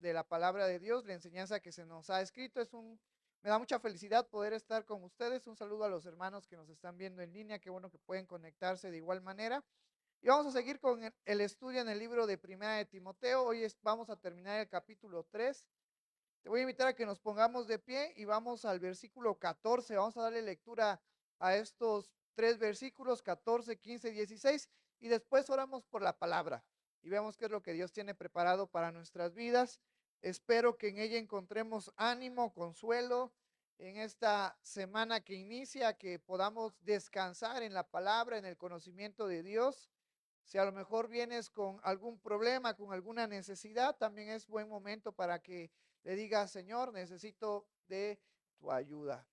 de la palabra de Dios, la enseñanza que se nos ha escrito. Me da mucha felicidad poder estar con ustedes. Un saludo a los hermanos que nos están viendo en línea, qué bueno que pueden conectarse de igual manera. Y vamos a seguir con el estudio en el libro de Primera de Timoteo. Vamos a terminar el capítulo 3. Te voy a invitar a que nos pongamos de pie y vamos al versículo 14. Vamos a darle lectura a estos tres versículos, 14, 15, 16, y después oramos por la palabra y vemos qué es lo que Dios tiene preparado para nuestras vidas. Espero que en ella encontremos ánimo, consuelo en esta semana que inicia, que podamos descansar en la palabra, en el conocimiento de Dios. Si a lo mejor vienes con algún problema, con alguna necesidad, también es buen momento para que le digas: Señor, necesito de tu ayuda.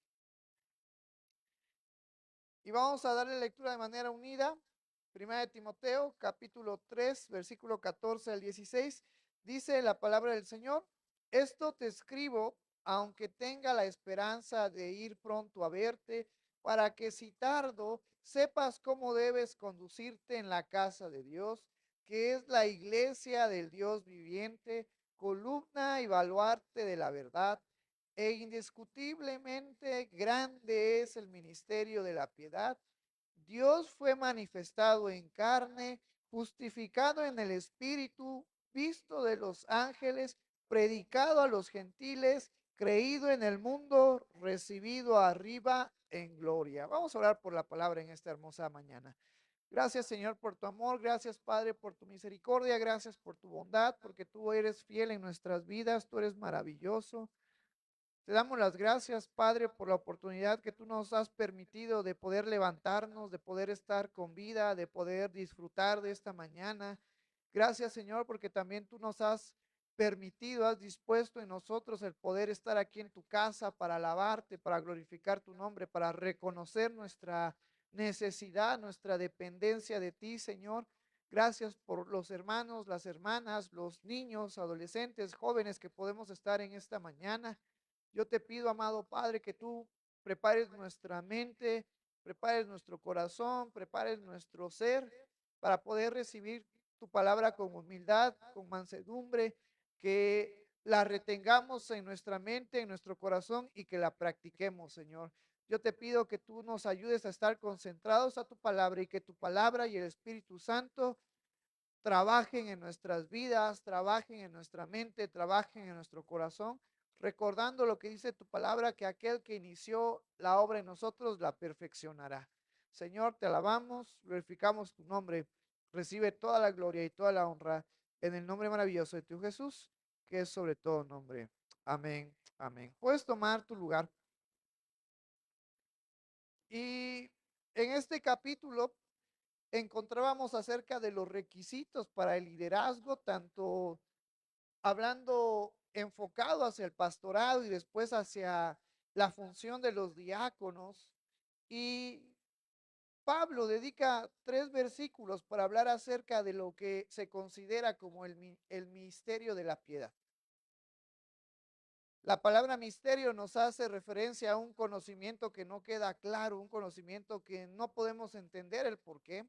Y vamos a darle lectura de manera unida. Primera de Timoteo, capítulo 3, versículo 14 al 16. Dice la palabra del Señor: esto te escribo, aunque tenga la esperanza de ir pronto a verte, para que si tardo, sepas cómo debes conducirte en la casa de Dios, que es la iglesia del Dios viviente, columna y baluarte de la verdad. E indiscutiblemente grande es el ministerio de la piedad. Dios fue manifestado en carne, justificado en el Espíritu, visto de los ángeles, predicado a los gentiles, creído en el mundo, recibido arriba en gloria. Vamos a orar por la palabra en esta hermosa mañana. Gracias, Señor, por tu amor. Gracias, Padre, por tu misericordia. Gracias por tu bondad, porque tú eres fiel en nuestras vidas. Tú eres maravilloso. Te damos las gracias, Padre, por la oportunidad que tú nos has permitido de poder levantarnos, de poder estar con vida, de poder disfrutar de esta mañana. Gracias, Señor, porque también tú nos has permitido, has dispuesto en nosotros el poder estar aquí en tu casa para alabarte, para glorificar tu nombre, para reconocer nuestra necesidad, nuestra dependencia de ti, Señor. Gracias por los hermanos, las hermanas, los niños, adolescentes, jóvenes que podemos estar en esta mañana. Yo te pido, amado Padre, que tú prepares nuestra mente, prepares nuestro corazón, prepares nuestro ser para poder recibir tu palabra con humildad, con mansedumbre, que la retengamos en nuestra mente, en nuestro corazón y que la practiquemos, Señor. Yo te pido que tú nos ayudes a estar concentrados a tu palabra y que tu palabra y el Espíritu Santo trabajen en nuestras vidas, trabajen en nuestra mente, trabajen en nuestro corazón, recordando lo que dice tu palabra, que aquel que inició la obra en nosotros la perfeccionará. Señor, te alabamos, glorificamos tu nombre, recibe toda la gloria y toda la honra en el nombre maravilloso de tu Jesús, que es sobre todo nombre. Amén, amén. Puedes tomar tu lugar. Y en este capítulo encontrábamos acerca de los requisitos para el liderazgo, tanto hablando enfocado hacia el pastorado y después hacia la función de los diáconos. Y Pablo dedica 3 versículos para hablar acerca de lo que se considera como el misterio de la piedad. La palabra misterio nos hace referencia a un conocimiento que no queda claro, un conocimiento que no podemos entender el por qué.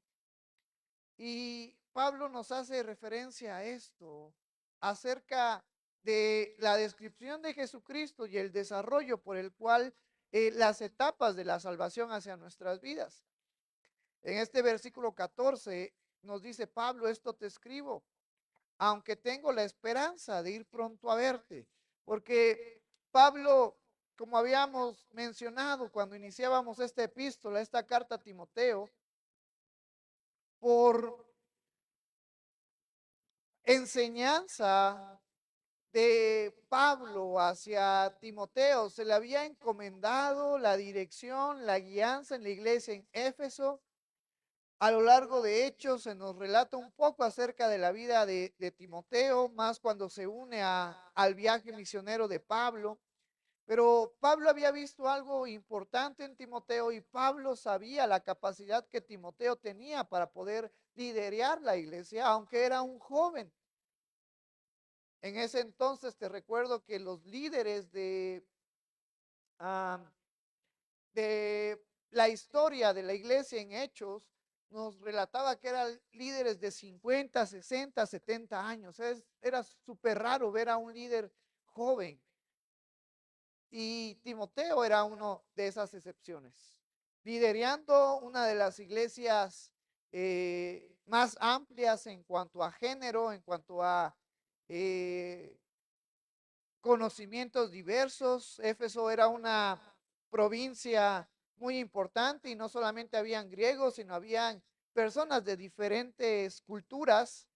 Y Pablo nos hace referencia a esto, acerca de la descripción de Jesucristo y el desarrollo por el cual las etapas de la salvación hacia nuestras vidas. En este versículo 14 nos dice Pablo: esto te escribo, aunque tengo la esperanza de ir pronto a verte. Porque Pablo, como habíamos mencionado cuando iniciábamos esta epístola, esta carta a Timoteo, por enseñanza de Pablo hacia Timoteo, se le había encomendado la dirección, la guianza en la iglesia en Éfeso. A lo largo de Hechos se nos relata un poco acerca de la vida de Timoteo, más cuando se une al viaje misionero de Pablo. Pero Pablo había visto algo importante en Timoteo y Pablo sabía la capacidad que Timoteo tenía para poder liderar la iglesia, aunque era un joven. En ese entonces te recuerdo que los líderes ah, de la historia de la iglesia en Hechos nos relataba que eran líderes de 50, 60, 70 años. Era súper raro ver a un líder joven. Y Timoteo era uno de esas excepciones, liderando una de las iglesias más amplias en cuanto a género, en cuanto a eh, conocimientos diversos. Éfeso era una provincia muy importante y no solamente habían griegos, sino habían personas de diferentes culturas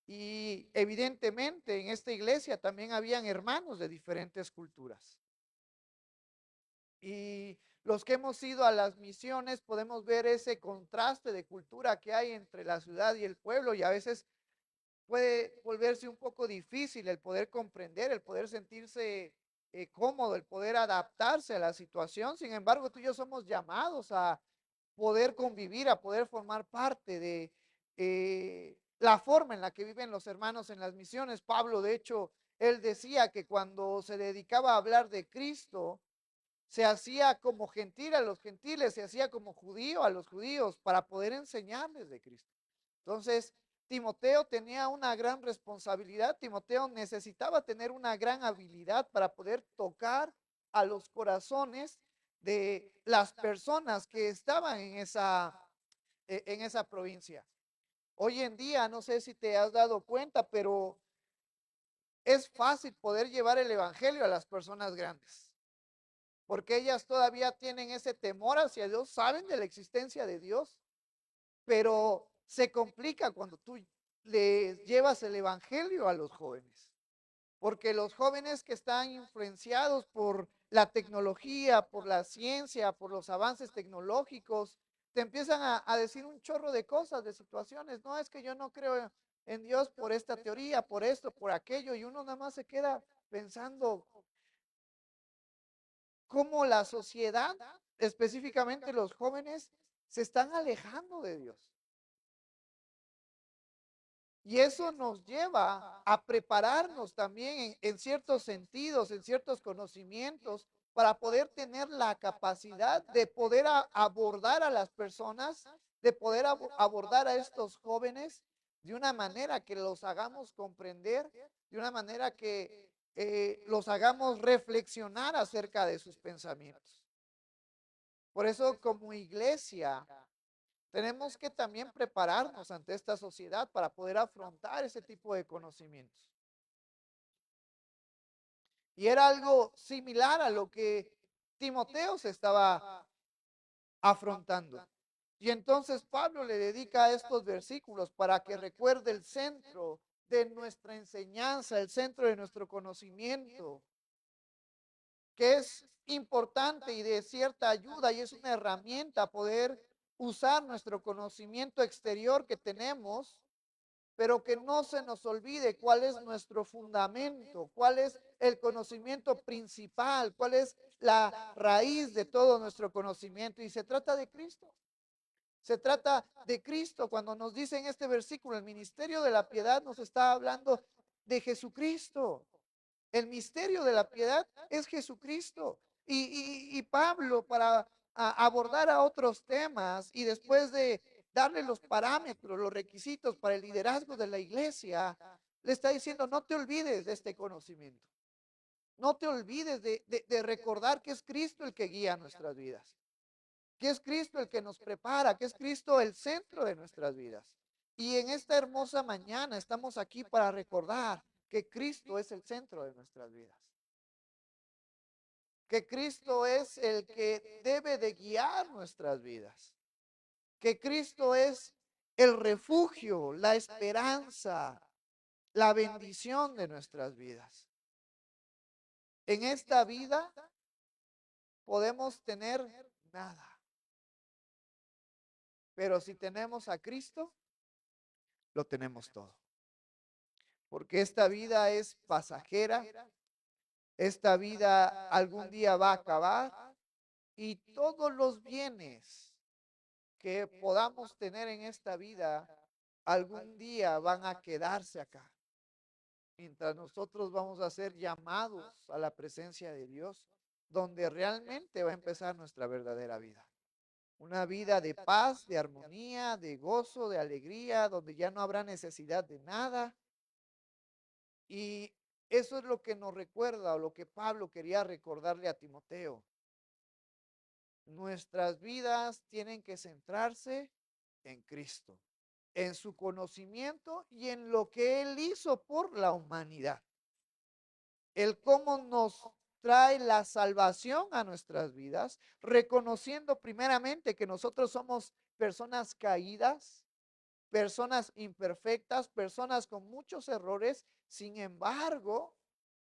y evidentemente en esta iglesia también habían hermanos de diferentes culturas. Y los que hemos ido a las misiones podemos ver ese contraste de cultura que hay entre la ciudad y el pueblo, y a veces puede volverse un poco difícil el poder comprender, el poder sentirse cómodo, el poder adaptarse a la situación. Sin embargo, tú y yo somos llamados a poder convivir, a poder formar parte de la forma en la que viven los hermanos en las misiones. Pablo, de hecho, él decía que cuando se dedicaba a hablar de Cristo, se hacía como gentil a los gentiles, se hacía como judío a los judíos para poder enseñarles de Cristo. Entonces, Timoteo tenía una gran responsabilidad. Timoteo necesitaba tener una gran habilidad para poder tocar a los corazones de las personas que estaban en esa provincia. Hoy en día, no sé si te has dado cuenta, pero es fácil poder llevar el evangelio a las personas grandes, porque ellas todavía tienen ese temor hacia Dios, saben de la existencia de Dios, pero se complica cuando tú les llevas el evangelio a los jóvenes, porque los jóvenes que están influenciados por la tecnología, por la ciencia, por los avances tecnológicos, te empiezan a decir un chorro de cosas, de situaciones. No, es que yo no creo en Dios por esta teoría, por esto, por aquello, y uno nada más se queda pensando cómo la sociedad, específicamente los jóvenes, se están alejando de Dios. Y eso nos lleva a prepararnos también en ciertos sentidos, en ciertos conocimientos, para poder tener la capacidad de poder abordar a las personas, de poder abordar a estos jóvenes de una manera que los hagamos comprender, de una manera que los hagamos reflexionar acerca de sus pensamientos. Por eso, como iglesia, tenemos que también prepararnos ante esta sociedad para poder afrontar ese tipo de conocimientos. Y era algo similar a lo que Timoteo se estaba afrontando. Y entonces Pablo le dedica estos versículos para que recuerde el centro de nuestra enseñanza, el centro de nuestro conocimiento, que es importante y de cierta ayuda y es una herramienta poder usar nuestro conocimiento exterior que tenemos, pero que no se nos olvide cuál es nuestro fundamento, cuál es el conocimiento principal, cuál es la raíz de todo nuestro conocimiento. Y se trata de Cristo. Se trata de Cristo. Cuando nos dice en este versículo, el ministerio de la piedad nos está hablando de Jesucristo. El misterio de la piedad es Jesucristo. Y Pablo, para abordar a otros temas y después de darle los parámetros, los requisitos para el liderazgo de la iglesia, le está diciendo, no te olvides de este conocimiento. No te olvides de recordar que es Cristo el que guía nuestras vidas, que es Cristo el que nos prepara, que es Cristo el centro de nuestras vidas. Y en esta hermosa mañana estamos aquí para recordar que Cristo es el centro de nuestras vidas, que Cristo es el que debe de guiar nuestras vidas, que Cristo es el refugio, la esperanza, la bendición de nuestras vidas. En esta vida podemos tener nada, pero si tenemos a Cristo, lo tenemos todo. Porque esta vida es pasajera, esta vida algún día va a acabar y todos los bienes que podamos tener en esta vida algún día van a quedarse acá. Mientras nosotros vamos a ser llamados a la presencia de Dios, donde realmente va a empezar nuestra verdadera vida. una vida de paz, de armonía, de gozo, de alegría, donde ya no habrá necesidad de nada. Y eso es lo que nos recuerda o lo que Pablo quería recordarle a Timoteo. Nuestras vidas tienen que centrarse en Cristo, en su conocimiento y en lo que Él hizo por la humanidad. El cómo nos trae la salvación a nuestras vidas, reconociendo primeramente que nosotros somos personas caídas, personas imperfectas, personas con muchos errores. Sin embargo,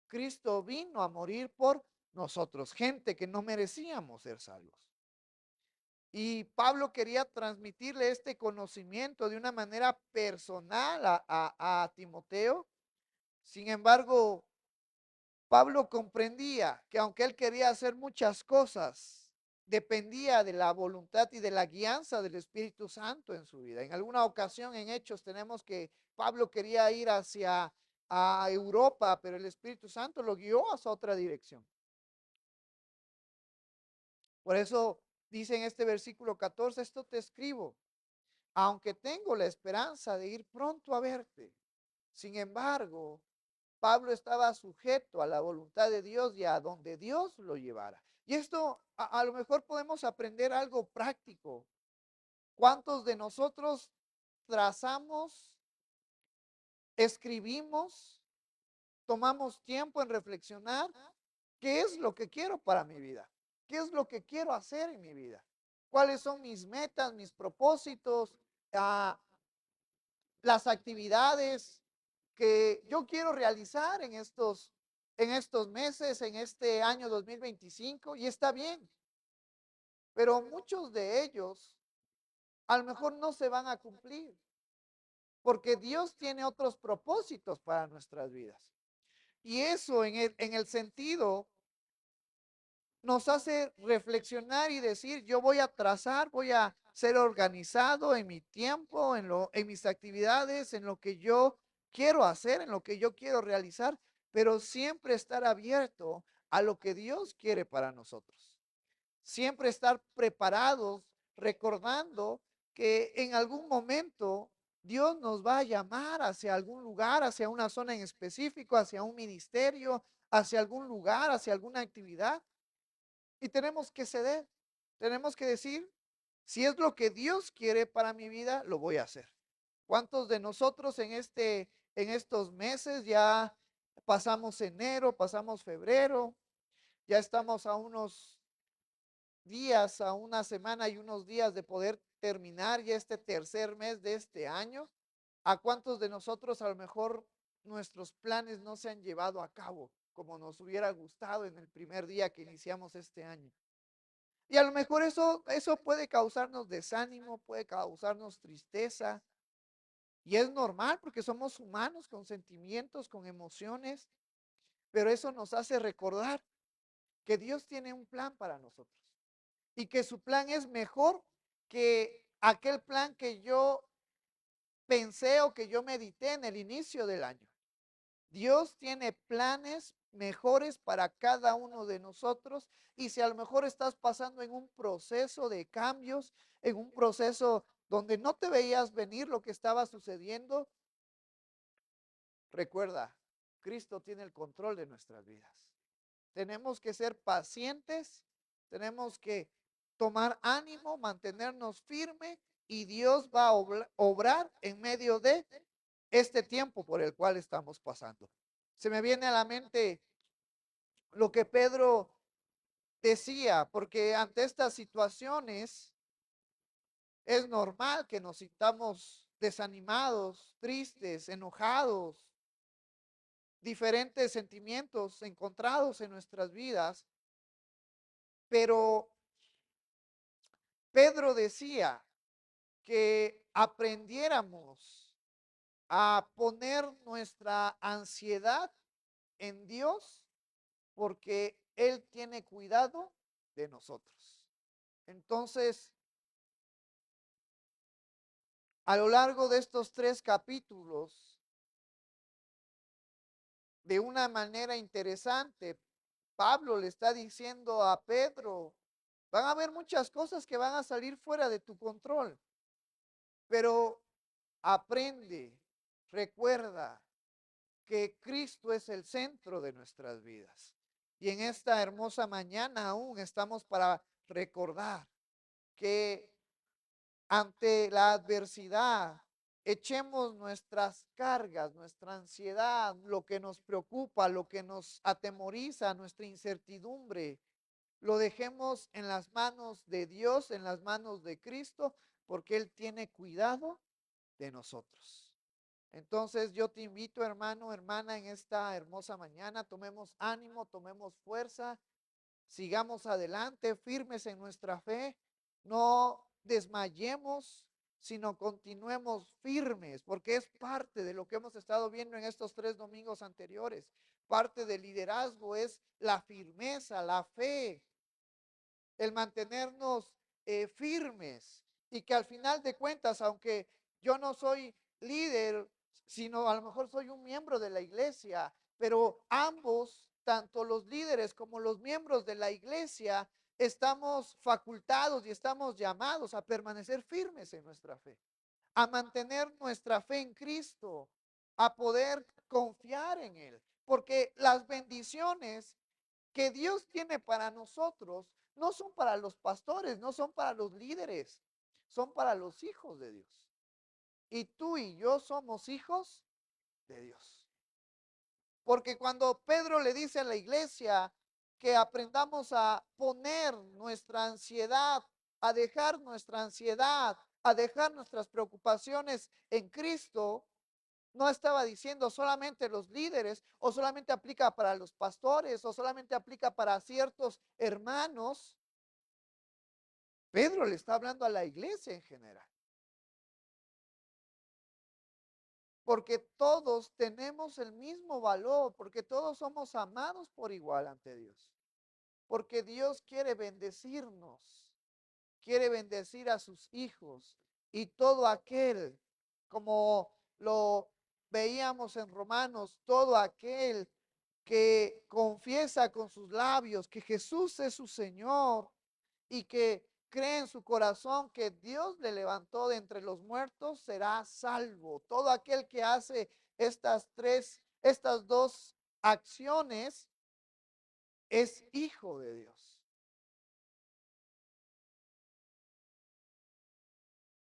Cristo vino a morir por nosotros, gente que no merecíamos ser salvos. Y Pablo quería transmitirle este conocimiento de una manera personal a Timoteo. Sin embargo, Pablo comprendía que aunque él quería hacer muchas cosas, dependía de la voluntad y de la guianza del Espíritu Santo en su vida. En alguna ocasión en Hechos tenemos que Pablo quería ir hacia a Europa, pero el Espíritu Santo lo guió hacia otra dirección. Por eso dice en este versículo 14, esto te escribo, aunque tengo la esperanza de ir pronto a verte. Sin embargo, Pablo estaba sujeto a la voluntad de Dios y a donde Dios lo llevara. Y esto a lo mejor podemos aprender algo práctico. ¿Cuántos de nosotros trazamos, escribimos, tomamos tiempo en reflexionar qué es lo que quiero para mi vida? ¿Qué es lo que quiero hacer en mi vida? ¿Cuáles son mis metas, mis propósitos, las actividades que yo quiero realizar en estos meses, en este año 2025? Y está bien, pero muchos de ellos a lo mejor no se van a cumplir, porque Dios tiene otros propósitos para nuestras vidas. Y eso en el sentido nos hace reflexionar y decir, yo voy a trazar, voy a ser organizado en mi tiempo, en mis actividades, en lo que yo quiero hacer, en lo que yo quiero realizar, pero siempre estar abierto a lo que Dios quiere para nosotros. Siempre estar preparados, recordando que en algún momento Dios nos va a llamar hacia algún lugar, hacia una zona en específico, hacia un ministerio, hacia algún lugar, hacia alguna actividad. Y tenemos que ceder, tenemos que decir, si es lo que Dios quiere para mi vida, lo voy a hacer. ¿Cuántos de nosotros en estos meses ya pasamos enero, pasamos febrero, ya estamos a unos días, a una semana y unos días de poder terminar ya este tercer mes de este año? ¿A cuántos de nosotros a lo mejor nuestros planes no se han llevado a cabo como nos hubiera gustado en el primer día que iniciamos este año? Y a lo mejor eso puede causarnos desánimo, puede causarnos tristeza. Y es normal porque somos humanos con sentimientos, con emociones. Pero eso nos hace recordar que Dios tiene un plan para nosotros. Y que su plan es mejor que aquel plan que yo pensé o que yo medité en el inicio del año. Dios tiene planes mejores para cada uno de nosotros, y si a lo mejor estás pasando en un proceso de cambios, en un proceso donde no te veías venir lo que estaba sucediendo, recuerda, Cristo tiene el control de nuestras vidas. Tenemos que ser pacientes, tenemos que tomar ánimo, mantenernos firmes, y Dios va a obrar en medio de este tiempo por el cual estamos pasando. Se me viene a la mente lo que Pedro decía, porque ante estas situaciones es normal que nos sintamos desanimados, tristes, enojados, diferentes sentimientos encontrados en nuestras vidas, pero Pedro decía que aprendiéramos a poner nuestra ansiedad en Dios, porque Él tiene cuidado de nosotros. Entonces, a lo largo de estos 3 capítulos, de una manera interesante, Pablo le está diciendo a Pedro Van a haber muchas cosas que van a salir fuera de tu control, pero aprende, recuerda que Cristo es el centro de nuestras vidas. Y en esta hermosa mañana aún estamos para recordar que ante la adversidad echemos nuestras cargas, nuestra ansiedad, lo que nos preocupa, lo que nos atemoriza, nuestra incertidumbre, lo dejemos en las manos de Dios, en las manos de Cristo, porque Él tiene cuidado de nosotros. Entonces yo te invito, hermano, hermana, en esta hermosa mañana, tomemos ánimo, tomemos fuerza, sigamos adelante, firmes en nuestra fe, no desmayemos, sino continuemos firmes, porque es parte de lo que hemos estado viendo en estos 3 domingos anteriores. Parte del liderazgo es la firmeza, la fe, el mantenernos firmes, y que al final de cuentas, aunque yo no soy líder, sino a lo mejor soy un miembro de la iglesia, pero ambos, tanto los líderes como los miembros de la iglesia, estamos facultados y estamos llamados a permanecer firmes en nuestra fe, a mantener nuestra fe en Cristo, a poder confiar en Él, porque las bendiciones que Dios tiene para nosotros no son para los pastores, no son para los líderes, son para los hijos de Dios. Y tú y yo somos hijos de Dios. Porque cuando Pedro le dice a la iglesia que aprendamos a poner nuestra ansiedad, a dejar nuestra ansiedad, a dejar nuestras preocupaciones en Cristo, no estaba diciendo solamente los líderes, o solamente aplica para los pastores, o solamente aplica para ciertos hermanos. Pedro le está hablando a la iglesia en general, porque todos tenemos el mismo valor, porque todos somos amados por igual ante Dios, porque Dios quiere bendecirnos, quiere bendecir a sus hijos, y todo aquel, como lo veíamos en Romanos, todo aquel que confiesa con sus labios que Jesús es su Señor y que cree en su corazón que Dios le levantó de entre los muertos, será salvo. Todo aquel que hace estas dos acciones es hijo de Dios.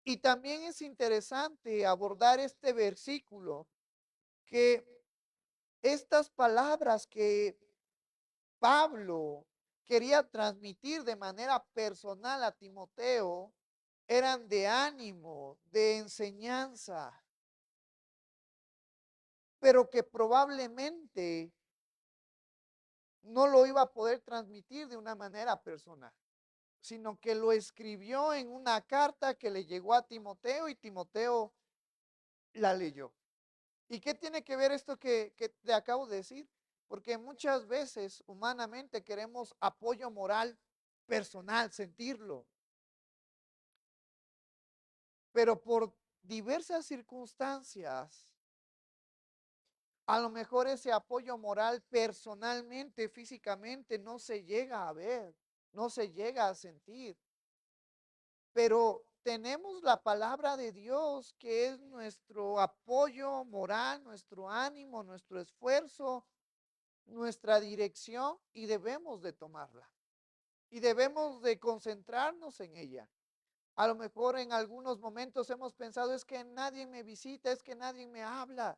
Y también es interesante abordar este versículo, que estas palabras que Pablo quería transmitir de manera personal a Timoteo eran de ánimo, de enseñanza, pero que probablemente no lo iba a poder transmitir de una manera personal, sino que lo escribió en una carta que le llegó a Timoteo, y Timoteo la leyó. ¿Y qué tiene que ver esto que te acabo de decir? Porque muchas veces humanamente queremos apoyo moral personal, sentirlo, pero por diversas circunstancias, a lo mejor ese apoyo moral personalmente, físicamente, no se llega a ver, no se llega a sentir, pero tenemos la palabra de Dios, que es nuestro apoyo moral, nuestro ánimo, nuestro esfuerzo, nuestra dirección, y debemos de tomarla y debemos de concentrarnos en ella. A lo mejor en algunos momentos hemos pensado, es que nadie me visita, es que nadie me habla,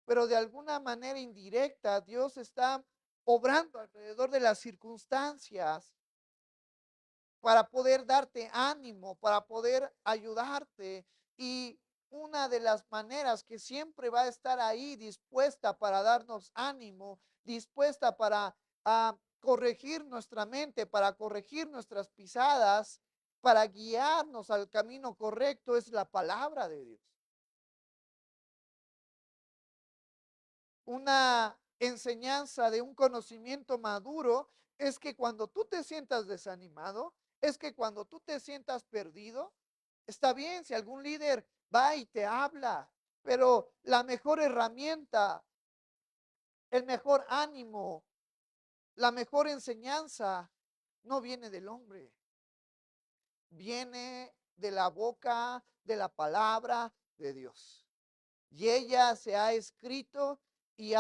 pero de alguna manera indirecta Dios está obrando alrededor de las circunstancias para poder darte ánimo, para poder ayudarte. Y una de las maneras que siempre va a estar ahí dispuesta para darnos ánimo, dispuesta para corregir nuestra mente, para corregir nuestras pisadas, para guiarnos al camino correcto, es la palabra de Dios. Una enseñanza de un conocimiento maduro es que cuando tú te sientas desanimado, es que cuando tú te sientas perdido, está bien si algún líder va y te habla, pero la mejor herramienta, el mejor ánimo, la mejor enseñanza no viene del hombre, viene de la boca de la palabra de Dios. Y ella se ha escrito y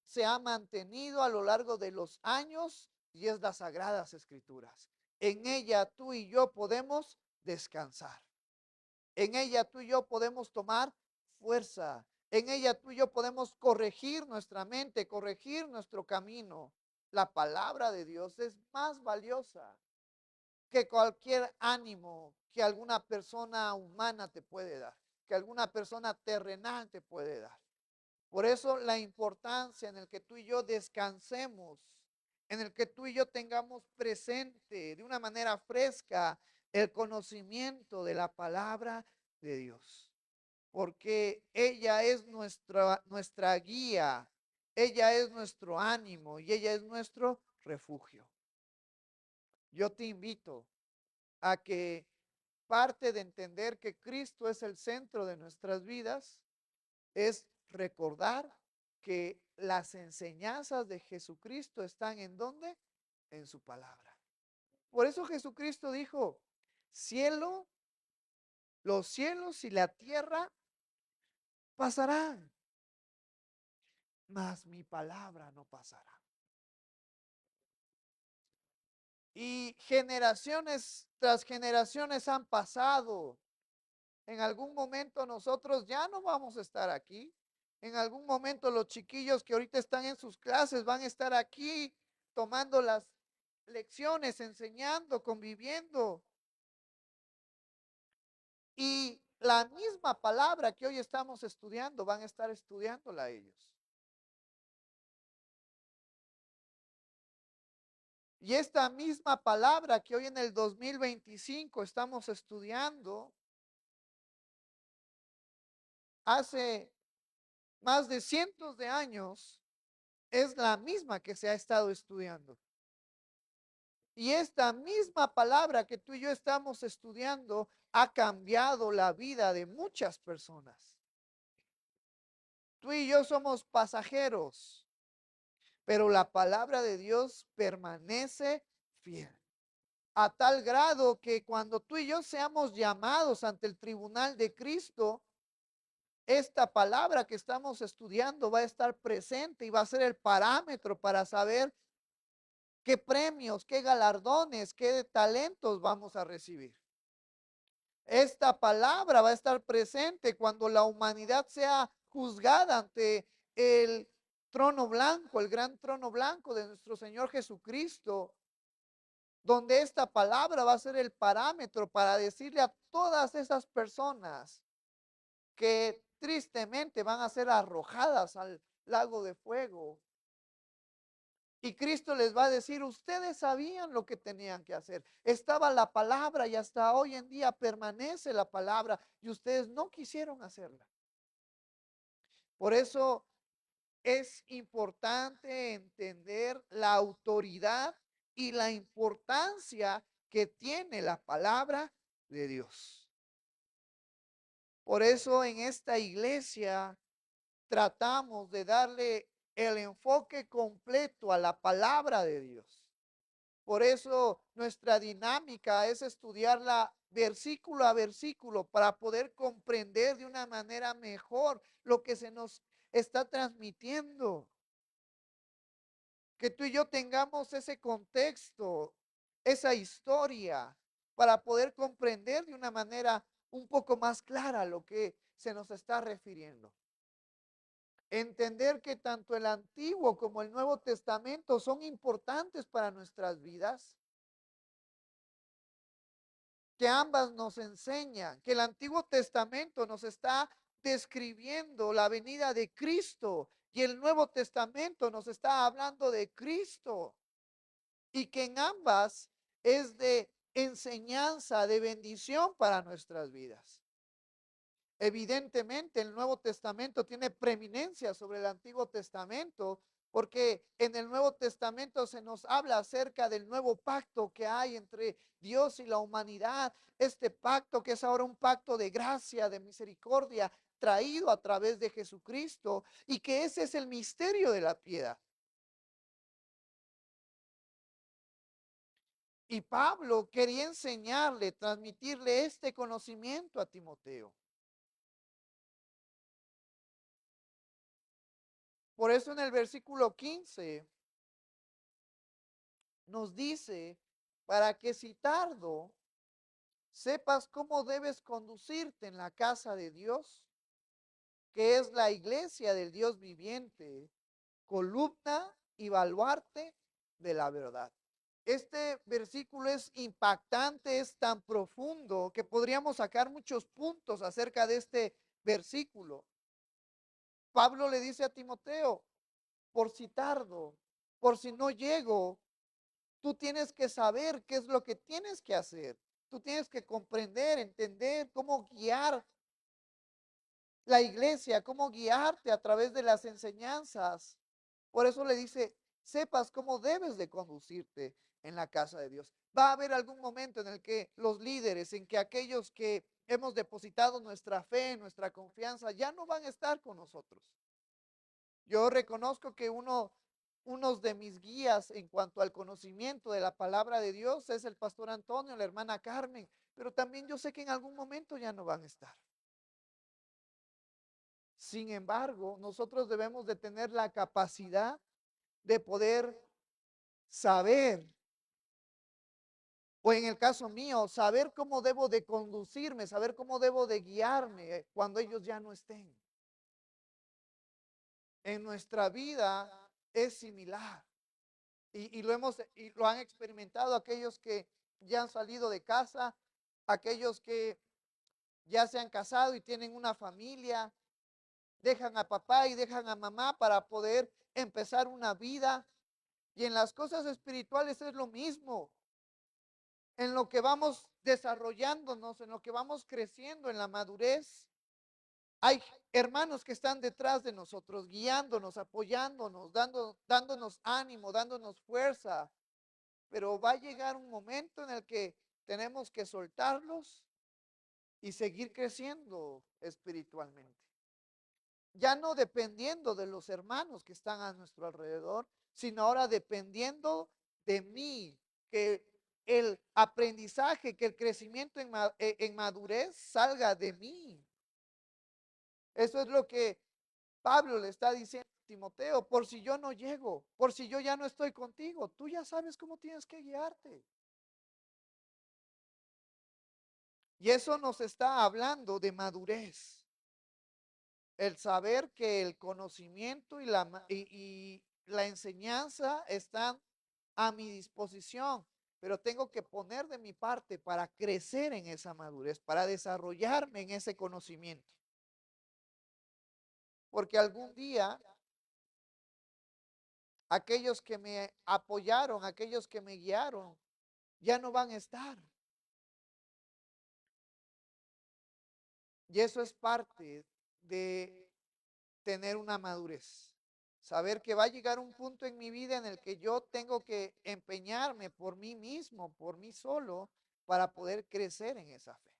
se ha mantenido a lo largo de los años y es las sagradas escrituras. En ella tú y yo podemos descansar. En ella tú y yo podemos tomar fuerza. En ella tú y yo podemos corregir nuestra mente, corregir nuestro camino. La palabra de Dios es más valiosa que cualquier ánimo que alguna persona humana te puede dar, que alguna persona terrenal te puede dar. Por eso la importancia en el que tú y yo descansemos, en el que tú y yo tengamos presente de una manera fresca el conocimiento de la palabra de Dios. Porque ella es nuestra guía, ella es nuestro ánimo y ella es nuestro refugio. Yo te invito a que parte de entender que Cristo es el centro de nuestras vidas es recordar que las enseñanzas de Jesucristo están ¿en dónde? En su palabra. Por eso Jesucristo dijo, cielo, los cielos y la tierra pasarán, mas mi palabra no pasará. Y generaciones tras generaciones han pasado. En algún momento nosotros ya no vamos a estar aquí. En algún momento los chiquillos que ahorita están en sus clases van a estar aquí tomando las lecciones, enseñando, conviviendo. Y la misma palabra que hoy estamos estudiando, van a estar estudiándola ellos. Y esta misma palabra que hoy en el 2025 estamos estudiando, hace más de cientos de años, es la misma que se ha estado estudiando. Y esta misma palabra que tú y yo estamos estudiando ha cambiado la vida de muchas personas. Tú y yo somos pasajeros, pero la palabra de Dios permanece fiel. A tal grado que cuando tú y yo seamos llamados ante el tribunal de Cristo, esta palabra que estamos estudiando va a estar presente y va a ser el parámetro para saber qué premios, qué galardones, qué talentos vamos a recibir. Esta palabra va a estar presente cuando la humanidad sea juzgada ante el trono blanco, el gran trono blanco de nuestro Señor Jesucristo, donde esta palabra va a ser el parámetro para decirle a todas esas personas que tristemente van a ser arrojadas al lago de fuego. Y Cristo les va a decir, ustedes sabían lo que tenían que hacer. Estaba la palabra y hasta hoy en día permanece la palabra y ustedes no quisieron hacerla. Por eso es importante entender la autoridad y la importancia que tiene la palabra de Dios. Por eso en esta iglesia tratamos de darle el enfoque completo a la palabra de Dios. Por eso nuestra dinámica es estudiarla versículo a versículo para poder comprender de una manera mejor lo que se nos está transmitiendo. Que tú y yo tengamos ese contexto, esa historia, para poder comprender de una manera un poco más clara lo que se nos está refiriendo. Entender que tanto el Antiguo como el Nuevo Testamento son importantes para nuestras vidas, que ambas nos enseñan, que el Antiguo Testamento nos está describiendo la venida de Cristo y el Nuevo Testamento nos está hablando de Cristo, y que en ambas es de enseñanza, de bendición para nuestras vidas. Evidentemente el Nuevo Testamento tiene preeminencia sobre el Antiguo Testamento, porque en el Nuevo Testamento se nos habla acerca del nuevo pacto que hay entre Dios y la humanidad, este pacto que es ahora un pacto de gracia, de misericordia, traído a través de Jesucristo, y que ese es el misterio de la piedad. Y Pablo quería enseñarle, transmitirle este conocimiento a Timoteo. Por eso en el versículo 15 nos dice, para que si tardo, sepas cómo debes conducirte en la casa de Dios, que es la iglesia del Dios viviente, columna y baluarte de la verdad. Este versículo es impactante, es tan profundo que podríamos sacar muchos puntos acerca de este versículo. Pablo le dice a Timoteo, por si tardo, por si no llego, tú tienes que saber qué es lo que tienes que hacer. Tú tienes que comprender, entender cómo guiar la iglesia, cómo guiarte a través de las enseñanzas. Por eso le dice, sepas cómo debes de conducirte en la casa de Dios. Va a haber algún momento en el que los líderes, en que aquellos que hemos depositado nuestra fe, nuestra confianza, ya no van a estar con nosotros. Yo reconozco que unos de mis guías en cuanto al conocimiento de la palabra de Dios es el pastor Antonio, la hermana Carmen, pero también yo sé que en algún momento ya no van a estar. Sin embargo, nosotros debemos de tener la capacidad de poder saber, o en el caso mío, saber cómo debo de conducirme, saber cómo debo de guiarme cuando ellos ya no estén. En nuestra vida es similar. Y lo han experimentado aquellos que ya han salido de casa, aquellos que ya se han casado y tienen una familia, dejan a papá y dejan a mamá para poder empezar una vida. Y en las cosas espirituales es lo mismo. En lo que vamos desarrollándonos, en lo que vamos creciendo en la madurez, hay hermanos que están detrás de nosotros, guiándonos, apoyándonos, dándonos ánimo, dándonos fuerza. Pero va a llegar un momento en el que tenemos que soltarlos y seguir creciendo espiritualmente. Ya no dependiendo de los hermanos que están a nuestro alrededor, sino ahora dependiendo de mí, que el aprendizaje, que el crecimiento en madurez salga de mí. Eso es lo que Pablo le está diciendo a Timoteo, por si yo no llego, por si yo ya no estoy contigo, tú ya sabes cómo tienes que guiarte. Y eso nos está hablando de madurez. El saber que el conocimiento y la enseñanza están a mi disposición, pero tengo que poner de mi parte para crecer en esa madurez, para desarrollarme en ese conocimiento. Porque algún día aquellos que me apoyaron, aquellos que me guiaron, ya no van a estar. Y eso es parte de tener una madurez. Saber que va a llegar un punto en mi vida en el que yo tengo que empeñarme por mí mismo, por mí solo, para poder crecer en esa fe.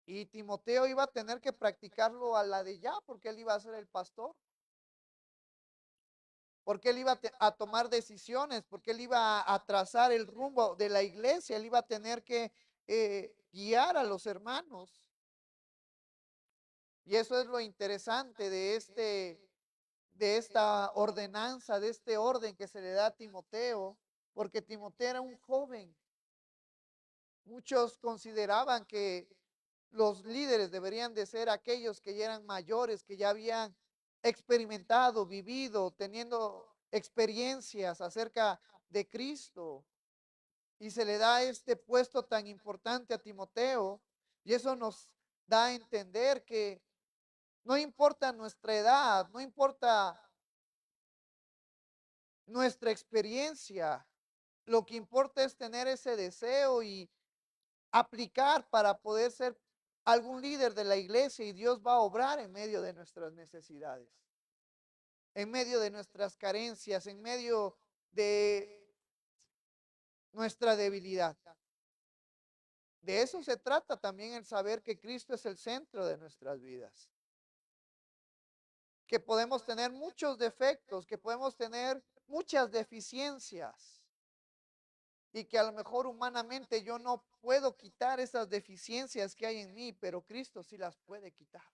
Y Timoteo iba a tener que practicarlo a la de ya, porque él iba a ser el pastor, porque él iba a tomar decisiones, porque él iba a trazar el rumbo de la iglesia, él iba a tener que guiar a los hermanos. Y eso es lo interesante de esta ordenanza, de este orden que se le da a Timoteo, porque Timoteo era un joven. Muchos consideraban que los líderes deberían de ser aquellos que ya eran mayores, que ya habían experimentado, vivido, teniendo experiencias acerca de Cristo. Y se le da este puesto tan importante a Timoteo. Y eso nos da a entender que no importa nuestra edad, no importa nuestra experiencia, lo que importa es tener ese deseo y aplicar para poder ser algún líder de la iglesia, y Dios va a obrar en medio de nuestras necesidades, en medio de nuestras carencias, en medio de nuestra debilidad. De eso se trata también, el saber que Cristo es el centro de nuestras vidas. Que podemos tener muchos defectos, que podemos tener muchas deficiencias y que a lo mejor humanamente yo no puedo quitar esas deficiencias que hay en mí, pero Cristo sí las puede quitar.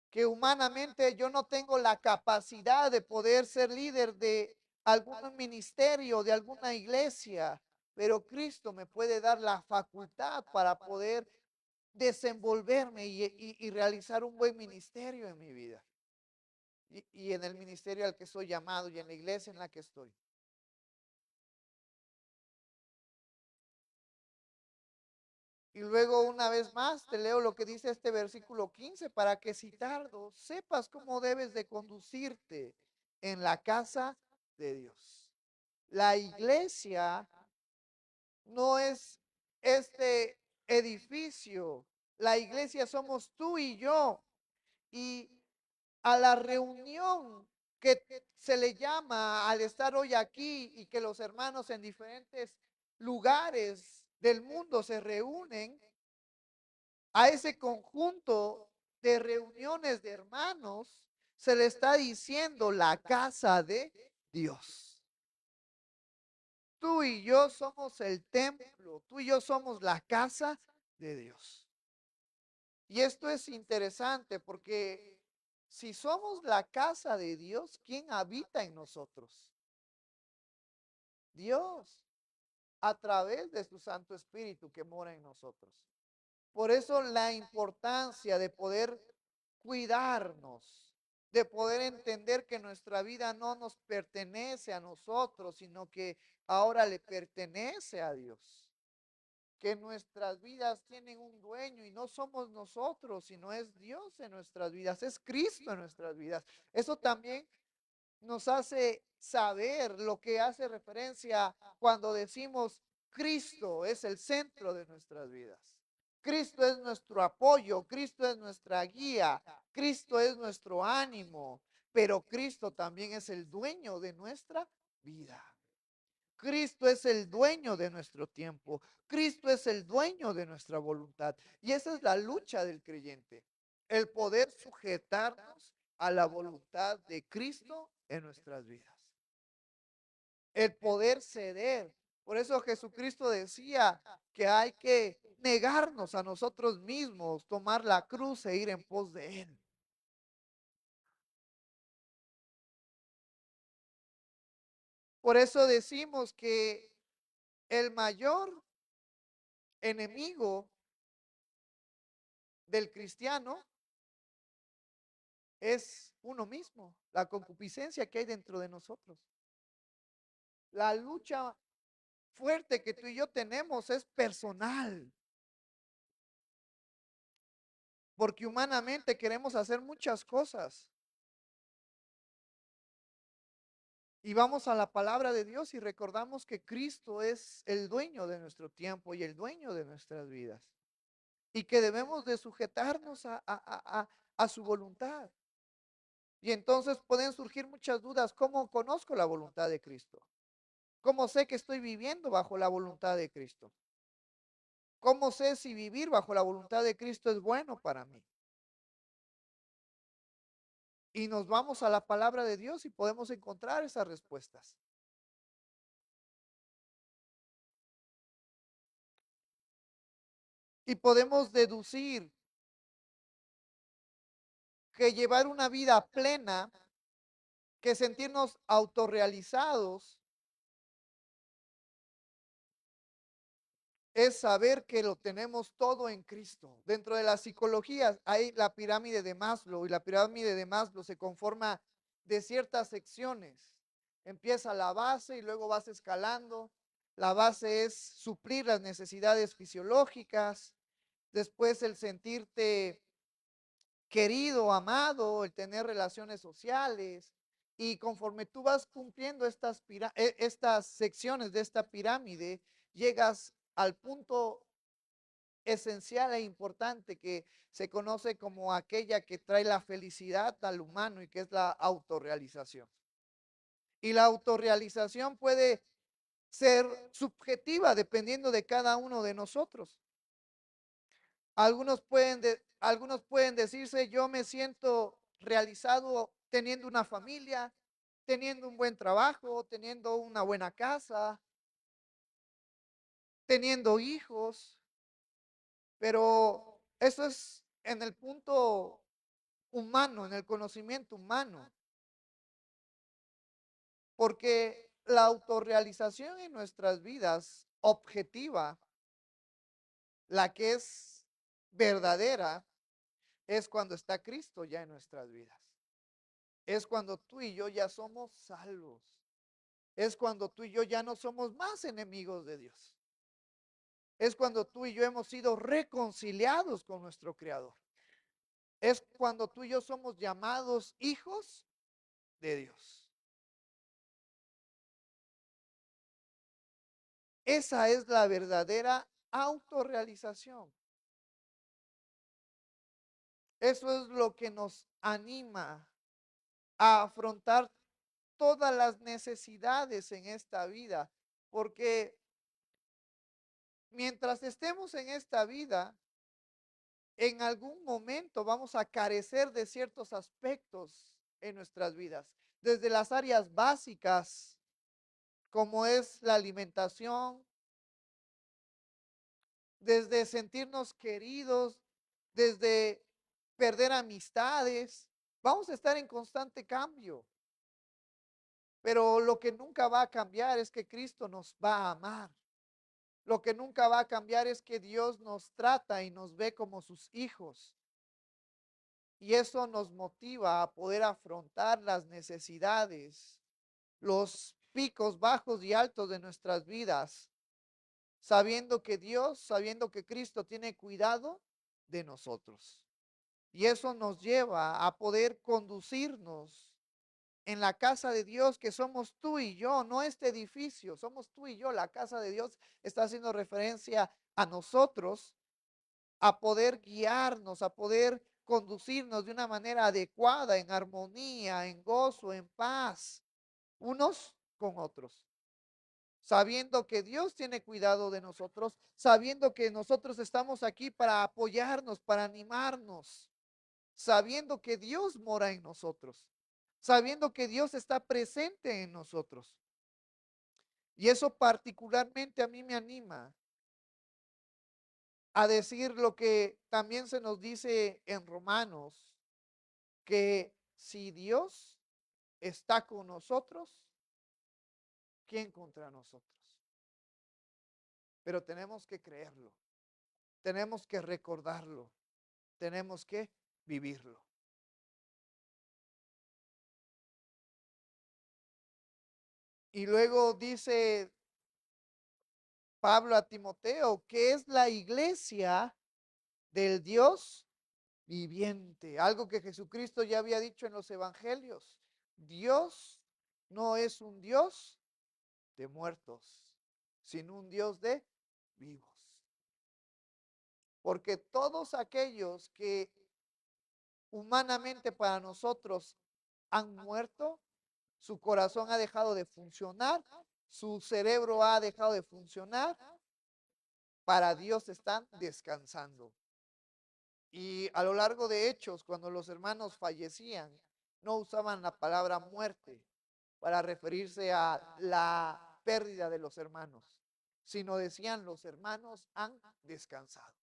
Que humanamente yo no tengo la capacidad de poder ser líder de algún ministerio, de alguna iglesia, pero Cristo me puede dar la facultad para poder desenvolverme y realizar un buen ministerio en mi vida. Y en el ministerio al que soy llamado y en la iglesia en la que estoy. Y luego una vez más te leo lo que dice este versículo 15 para que si tardo sepas cómo debes de conducirte en la casa de Dios. La iglesia no es este edificio, la iglesia somos tú y yo. Y a la reunión que se le llama al estar hoy aquí y que los hermanos en diferentes lugares del mundo se reúnen, a ese conjunto de reuniones de hermanos se le está diciendo la casa de Dios. Tú y yo somos el templo, tú y yo somos la casa de Dios. Y esto es interesante porque si somos la casa de Dios, ¿quién habita en nosotros? Dios, a través de su Santo Espíritu que mora en nosotros. Por eso la importancia de poder cuidarnos, de poder entender que nuestra vida no nos pertenece a nosotros, sino que ahora le pertenece a Dios. Que nuestras vidas tienen un dueño y no somos nosotros, sino es Dios en nuestras vidas, es Cristo en nuestras vidas. Eso también nos hace saber lo que hace referencia cuando decimos Cristo es el centro de nuestras vidas. Cristo es nuestro apoyo, Cristo es nuestra guía, Cristo es nuestro ánimo, pero Cristo también es el dueño de nuestra vida. Cristo es el dueño de nuestro tiempo. Cristo es el dueño de nuestra voluntad. Y esa es la lucha del creyente. El poder sujetarnos a la voluntad de Cristo en nuestras vidas. El poder ceder. Por eso Jesucristo decía que hay que negarnos a nosotros mismos, tomar la cruz e ir en pos de Él. Por eso decimos que el mayor enemigo del cristiano es uno mismo, la concupiscencia que hay dentro de nosotros. La lucha fuerte que tú y yo tenemos es personal, porque humanamente queremos hacer muchas cosas. Y vamos a la palabra de Dios y recordamos que Cristo es el dueño de nuestro tiempo y el dueño de nuestras vidas. Y que debemos de sujetarnos a su voluntad. Y entonces pueden surgir muchas dudas. ¿Cómo conozco la voluntad de Cristo? ¿Cómo sé que estoy viviendo bajo la voluntad de Cristo? ¿Cómo sé si vivir bajo la voluntad de Cristo es bueno para mí? Y nos vamos a la palabra de Dios y podemos encontrar esas respuestas. Y podemos deducir que llevar una vida plena, que sentirnos autorrealizados, es saber que lo tenemos todo en Cristo. Dentro de la psicología hay la pirámide de Maslow y la pirámide de Maslow se conforma de ciertas secciones. Empieza la base y luego vas escalando. La base es suplir las necesidades fisiológicas, después el sentirte querido, amado, el tener relaciones sociales. Y conforme tú vas cumpliendo estas secciones de esta pirámide, llegas al punto esencial e importante que se conoce como aquella que trae la felicidad al humano y que es la autorrealización. Y la autorrealización puede ser subjetiva dependiendo de cada uno de nosotros. Algunos pueden decirse, yo me siento realizado teniendo una familia, teniendo un buen trabajo, teniendo una buena casa, teniendo hijos, pero eso es en el punto humano, en el conocimiento humano, porque la autorrealización en nuestras vidas objetiva, la que es verdadera, es cuando está Cristo ya en nuestras vidas. Es cuando tú y yo ya somos salvos. Es cuando tú y yo ya no somos más enemigos de Dios. Es cuando tú y yo hemos sido reconciliados con nuestro Creador. Es cuando tú y yo somos llamados hijos de Dios. Esa es la verdadera autorrealización. Eso es lo que nos anima a afrontar todas las necesidades en esta vida, porque mientras estemos en esta vida, en algún momento vamos a carecer de ciertos aspectos en nuestras vidas, desde las áreas básicas, como es la alimentación, desde sentirnos queridos, desde perder amistades. Vamos a estar en constante cambio, pero lo que nunca va a cambiar es que Cristo nos va a amar. Lo que nunca va a cambiar es que Dios nos trata y nos ve como sus hijos. Y eso nos motiva a poder afrontar las necesidades, los picos bajos y altos de nuestras vidas, sabiendo que Dios, sabiendo que Cristo tiene cuidado de nosotros. Y eso nos lleva a poder conducirnos en la casa de Dios, que somos tú y yo, no este edificio, somos tú y yo. La casa de Dios está haciendo referencia a nosotros, a poder guiarnos, a poder conducirnos de una manera adecuada, en armonía, en gozo, en paz, unos con otros. Sabiendo que Dios tiene cuidado de nosotros, sabiendo que nosotros estamos aquí para apoyarnos, para animarnos, sabiendo que Dios mora en nosotros, sabiendo que Dios está presente en nosotros. Y eso particularmente a mí me anima a decir lo que también se nos dice en Romanos, que si Dios está con nosotros, ¿quién contra nosotros? Pero tenemos que creerlo, tenemos que recordarlo, tenemos que vivirlo. Y luego dice Pablo a Timoteo, que es la iglesia del Dios viviente, algo que Jesucristo ya había dicho en los evangelios. Dios no es un Dios de muertos, sino un Dios de vivos. Porque todos aquellos que humanamente para nosotros han muerto, su corazón ha dejado de funcionar, su cerebro ha dejado de funcionar, para Dios están descansando. Y a lo largo de Hechos, cuando los hermanos fallecían, no usaban la palabra muerte para referirse a la pérdida de los hermanos, sino decían los hermanos han descansado,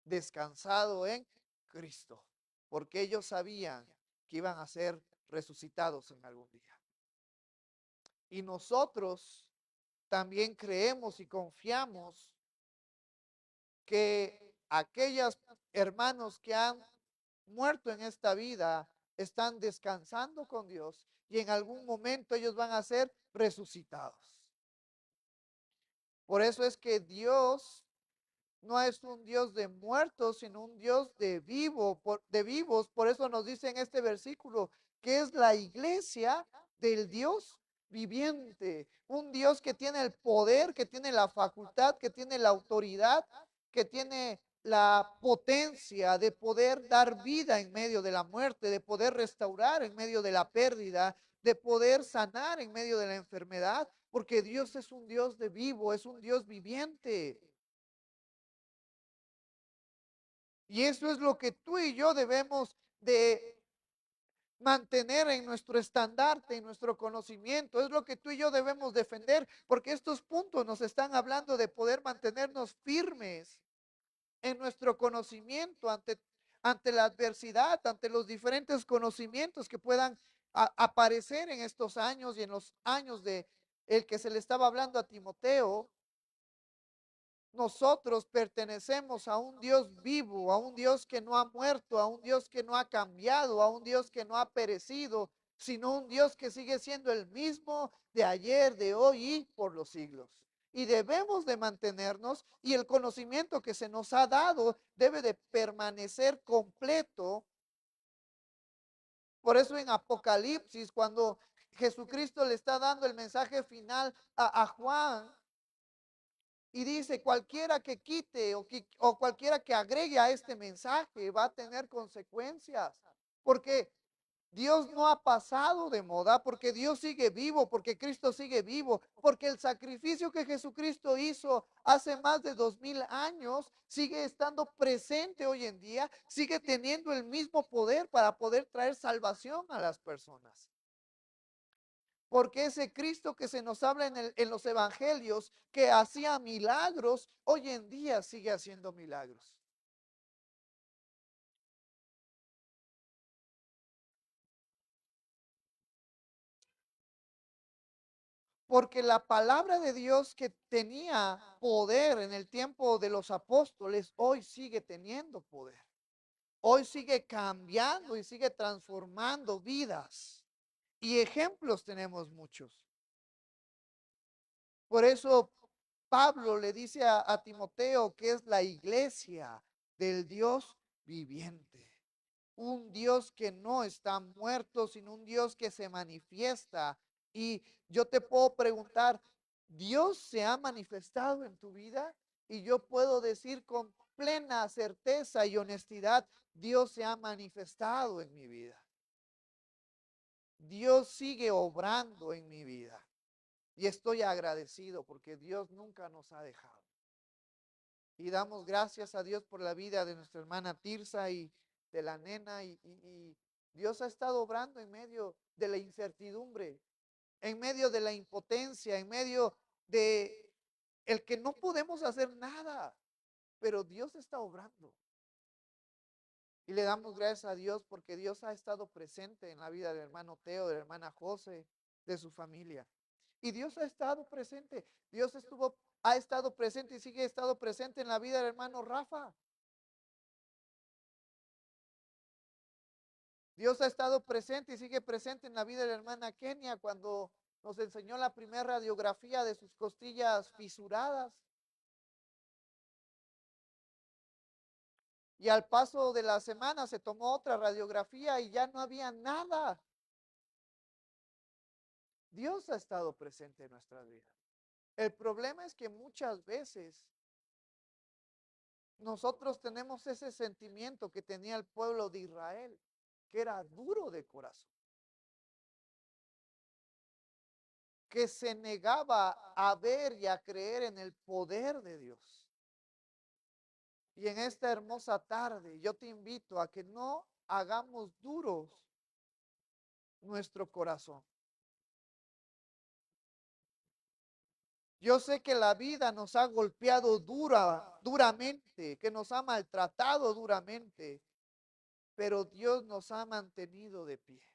descansado en Cristo, porque ellos sabían que iban a ser resucitados en algún día. Y nosotros también creemos y confiamos que aquellos hermanos que han muerto en esta vida están descansando con Dios y en algún momento ellos van a ser resucitados. Por eso es que Dios no es un Dios de muertos, sino un Dios de vivos. Por eso nos dice en este versículo que es la iglesia del Dios viviente. Un Dios que tiene el poder, que tiene la facultad, que tiene la autoridad, que tiene la potencia de poder dar vida en medio de la muerte, de poder restaurar en medio de la pérdida, de poder sanar en medio de la enfermedad, porque Dios es un Dios de vivo, es un Dios viviente. Y eso es lo que tú y yo debemos de mantener en nuestro estandarte, en nuestro conocimiento. Es lo que tú y yo debemos defender, porque estos puntos nos están hablando de poder mantenernos firmes en nuestro conocimiento ante la adversidad, ante los diferentes conocimientos que puedan aparecer en estos años y en los años de el que se le estaba hablando a Timoteo. Nosotros pertenecemos a un Dios vivo, a un Dios que no ha muerto, a un Dios que no ha cambiado, a un Dios que no ha perecido, sino un Dios que sigue siendo el mismo de ayer, de hoy y por los siglos. Y debemos de mantenernos y el conocimiento que se nos ha dado debe de permanecer completo. Por eso en Apocalipsis, cuando Jesucristo le está dando el mensaje final a Juan, y dice, cualquiera que quite o cualquiera que agregue a este mensaje va a tener consecuencias. Porque Dios no ha pasado de moda, porque Dios sigue vivo, porque Cristo sigue vivo, porque el sacrificio que Jesucristo hizo hace más de 2000 años sigue estando presente hoy en día, sigue teniendo el mismo poder para poder traer salvación a las personas. Porque ese Cristo que se nos habla en los evangelios, que hacía milagros, hoy en día sigue haciendo milagros. Porque la palabra de Dios que tenía poder en el tiempo de los apóstoles, hoy sigue teniendo poder. Hoy sigue cambiando y sigue transformando vidas. Y ejemplos tenemos muchos. Por eso Pablo le dice a Timoteo que es la iglesia del Dios viviente. Un Dios que no está muerto, sino un Dios que se manifiesta. Y yo te puedo preguntar, ¿Dios se ha manifestado en tu vida? Y yo puedo decir con plena certeza y honestidad, Dios se ha manifestado en mi vida. Dios sigue obrando en mi vida. Y estoy agradecido porque Dios nunca nos ha dejado. Y damos gracias a Dios por la vida de nuestra hermana Tirsa y de la nena. Y Dios ha estado obrando en medio de la incertidumbre, en medio de la impotencia, en medio de el que no podemos hacer nada, pero Dios está obrando. Y le damos gracias a Dios porque Dios ha estado presente en la vida del hermano Teo, de la hermana José, de su familia. Y Dios ha estado presente. Ha estado presente y sigue estado presente en la vida del hermano Rafa. Dios ha estado presente y sigue presente en la vida de la hermana Kenia cuando nos enseñó la primera radiografía de sus costillas fisuradas. Y al paso de la semana se tomó otra radiografía y ya no había nada. Dios ha estado presente en nuestras vidas. El problema es que muchas veces nosotros tenemos ese sentimiento que tenía el pueblo de Israel, que era duro de corazón, que se negaba a ver y a creer en el poder de Dios. Y en esta hermosa tarde yo te invito a que no hagamos duros nuestro corazón. Yo sé que la vida nos ha golpeado duramente, que nos ha maltratado duramente, pero Dios nos ha mantenido de pie.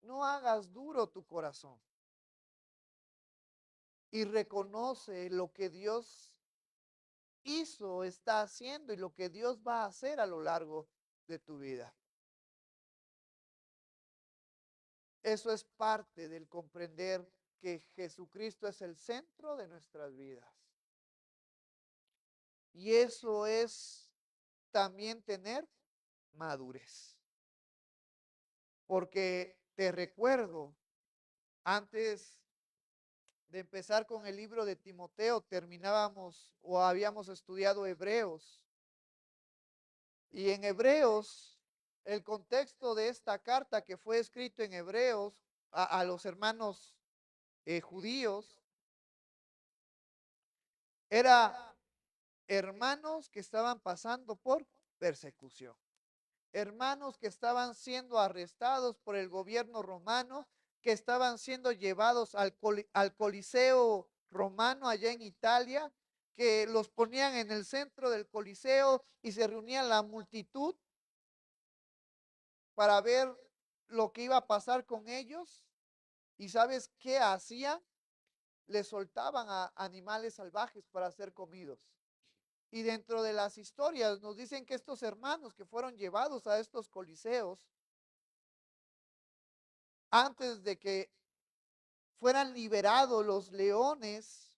No hagas duro tu corazón y reconoce lo que Dios hizo, está haciendo y lo que Dios va a hacer a lo largo de tu vida. Eso es parte del comprender que Jesucristo es el centro de nuestras vidas. Y eso es también tener madurez. Porque te recuerdo, antes de empezar con el libro de Timoteo, terminábamos o habíamos estudiado Hebreos. Y en Hebreos, el contexto de esta carta que fue escrito en Hebreos a los hermanos judíos, era hermanos que estaban pasando por persecución. hermanos que estaban siendo arrestados por el gobierno romano, que estaban siendo llevados al Coliseo romano allá en Italia, que los ponían en el centro del Coliseo y se reunía la multitud para ver lo que iba a pasar con ellos. ¿Y sabes qué hacían? Les soltaban a animales salvajes para ser comidos. Y dentro de las historias nos dicen que estos hermanos que fueron llevados a estos coliseos, antes de que fueran liberados los leones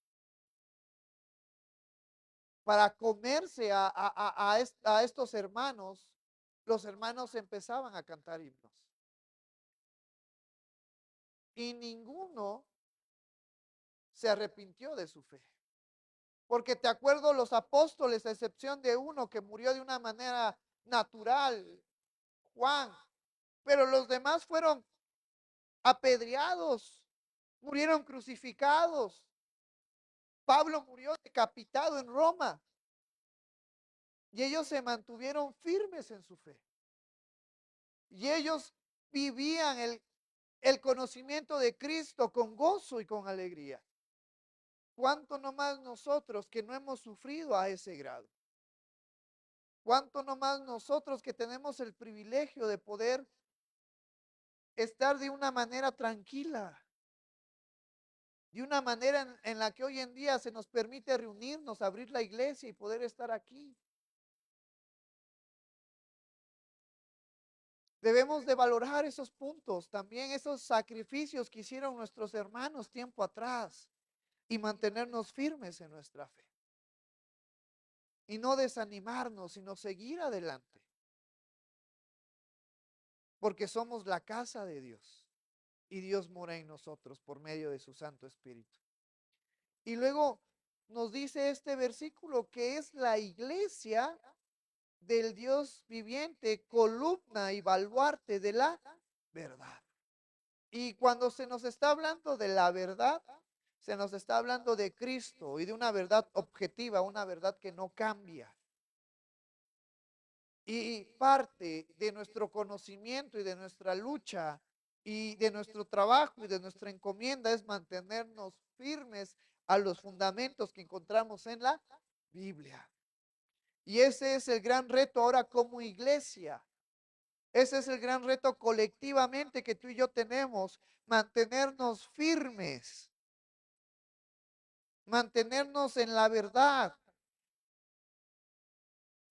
para comerse a estos hermanos, los hermanos empezaban a cantar himnos. Y ninguno se arrepintió de su fe. Porque te acuerdo los apóstoles, a excepción de uno que murió de una manera natural, Juan, pero los demás fueron apedreados, murieron crucificados. Pablo murió decapitado en Roma y ellos se mantuvieron firmes en su fe. Y ellos vivían el conocimiento de Cristo con gozo y con alegría. ¿Cuánto no más nosotros que no hemos sufrido a ese grado? ¿Cuánto no más nosotros que tenemos el privilegio de poder estar de una manera tranquila? De una manera en la que hoy en día se nos permite reunirnos, abrir la iglesia y poder estar aquí. Debemos de valorar esos puntos, también esos sacrificios que hicieron nuestros hermanos tiempo atrás y mantenernos firmes en nuestra fe. Y no desanimarnos, sino seguir adelante. Porque somos la casa de Dios y Dios mora en nosotros por medio de su Santo Espíritu. Y luego nos dice este versículo que es la iglesia del Dios viviente, columna y baluarte de la verdad. Y cuando se nos está hablando de la verdad, se nos está hablando de Cristo y de una verdad objetiva, una verdad que no cambia. Y parte de nuestro conocimiento y de nuestra lucha y de nuestro trabajo y de nuestra encomienda es mantenernos firmes a los fundamentos que encontramos en la Biblia. Y ese es el gran reto ahora como iglesia. Ese es el gran reto colectivamente que tú y yo tenemos, mantenernos firmes, mantenernos en la verdad.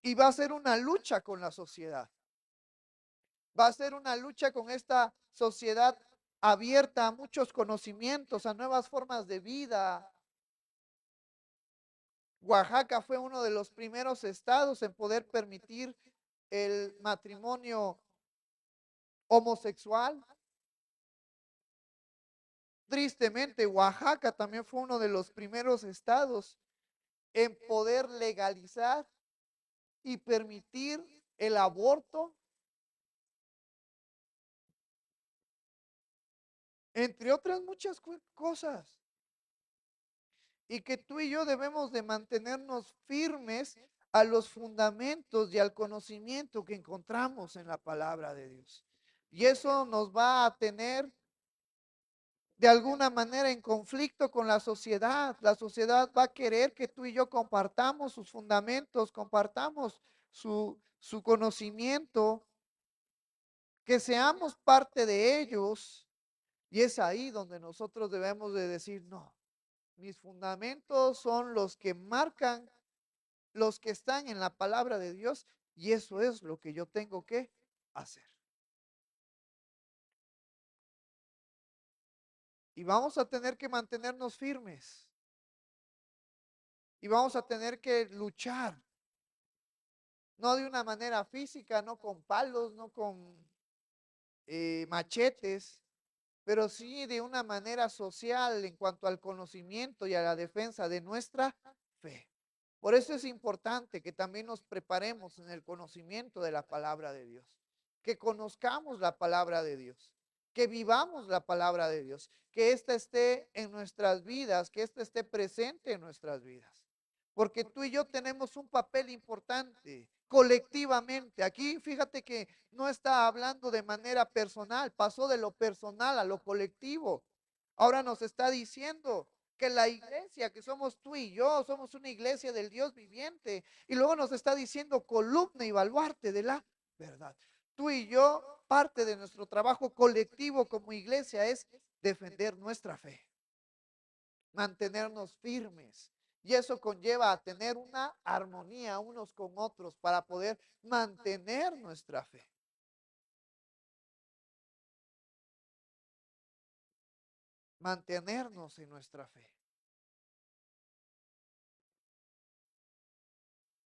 Y va a ser una lucha con la sociedad. Va a ser una lucha con esta sociedad abierta a muchos conocimientos, a nuevas formas de vida. Oaxaca fue uno de los primeros estados en poder permitir el matrimonio homosexual. Tristemente, Oaxaca también fue uno de los primeros estados en poder legalizar y permitir el aborto, entre otras muchas cosas. Y que tú y yo debemos de mantenernos firmes a los fundamentos y al conocimiento que encontramos en la palabra de Dios. Y eso nos va a tener de alguna manera en conflicto con la sociedad. La sociedad va a querer que tú y yo compartamos sus fundamentos, compartamos su conocimiento, que seamos parte de ellos. Y es ahí donde nosotros debemos de decir, no, mis fundamentos son los que marcan, los que están en la palabra de Dios, y eso es lo que yo tengo que hacer. Y vamos a tener que mantenernos firmes. Y vamos a tener que luchar. No de una manera física, no con palos, no con machetes, pero sí de una manera social en cuanto al conocimiento y a la defensa de nuestra fe. Por eso es importante que también nos preparemos en el conocimiento de la palabra de Dios, que conozcamos la palabra de Dios, que vivamos la palabra de Dios, que ésta esté en nuestras vidas, que ésta esté presente en nuestras vidas. porque tú y yo tenemos un papel importante colectivamente. Aquí fíjate que no está hablando de manera personal, pasó de lo personal a lo colectivo. Ahora nos está diciendo que la iglesia, que somos tú y yo, somos una iglesia del Dios viviente. Y luego nos está diciendo columna y baluarte de la verdad. Tú y yo, parte de nuestro trabajo colectivo como iglesia es defender nuestra fe, mantenernos firmes. Y eso conlleva a tener una armonía unos con otros para poder mantener nuestra fe. Mantenernos en nuestra fe.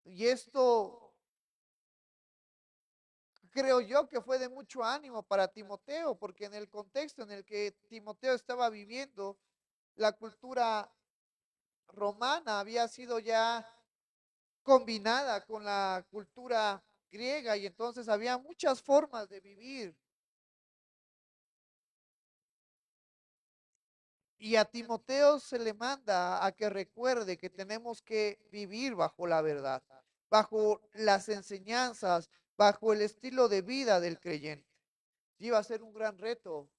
Y esto creo yo que fue de mucho ánimo para Timoteo, porque en el contexto en el que Timoteo estaba viviendo, la cultura romana había sido ya combinada con la cultura griega y entonces había muchas formas de vivir. Y a Timoteo se le manda a que recuerde que tenemos que vivir bajo la verdad, bajo las enseñanzas, bajo el estilo de vida del creyente. Y iba a ser un gran reto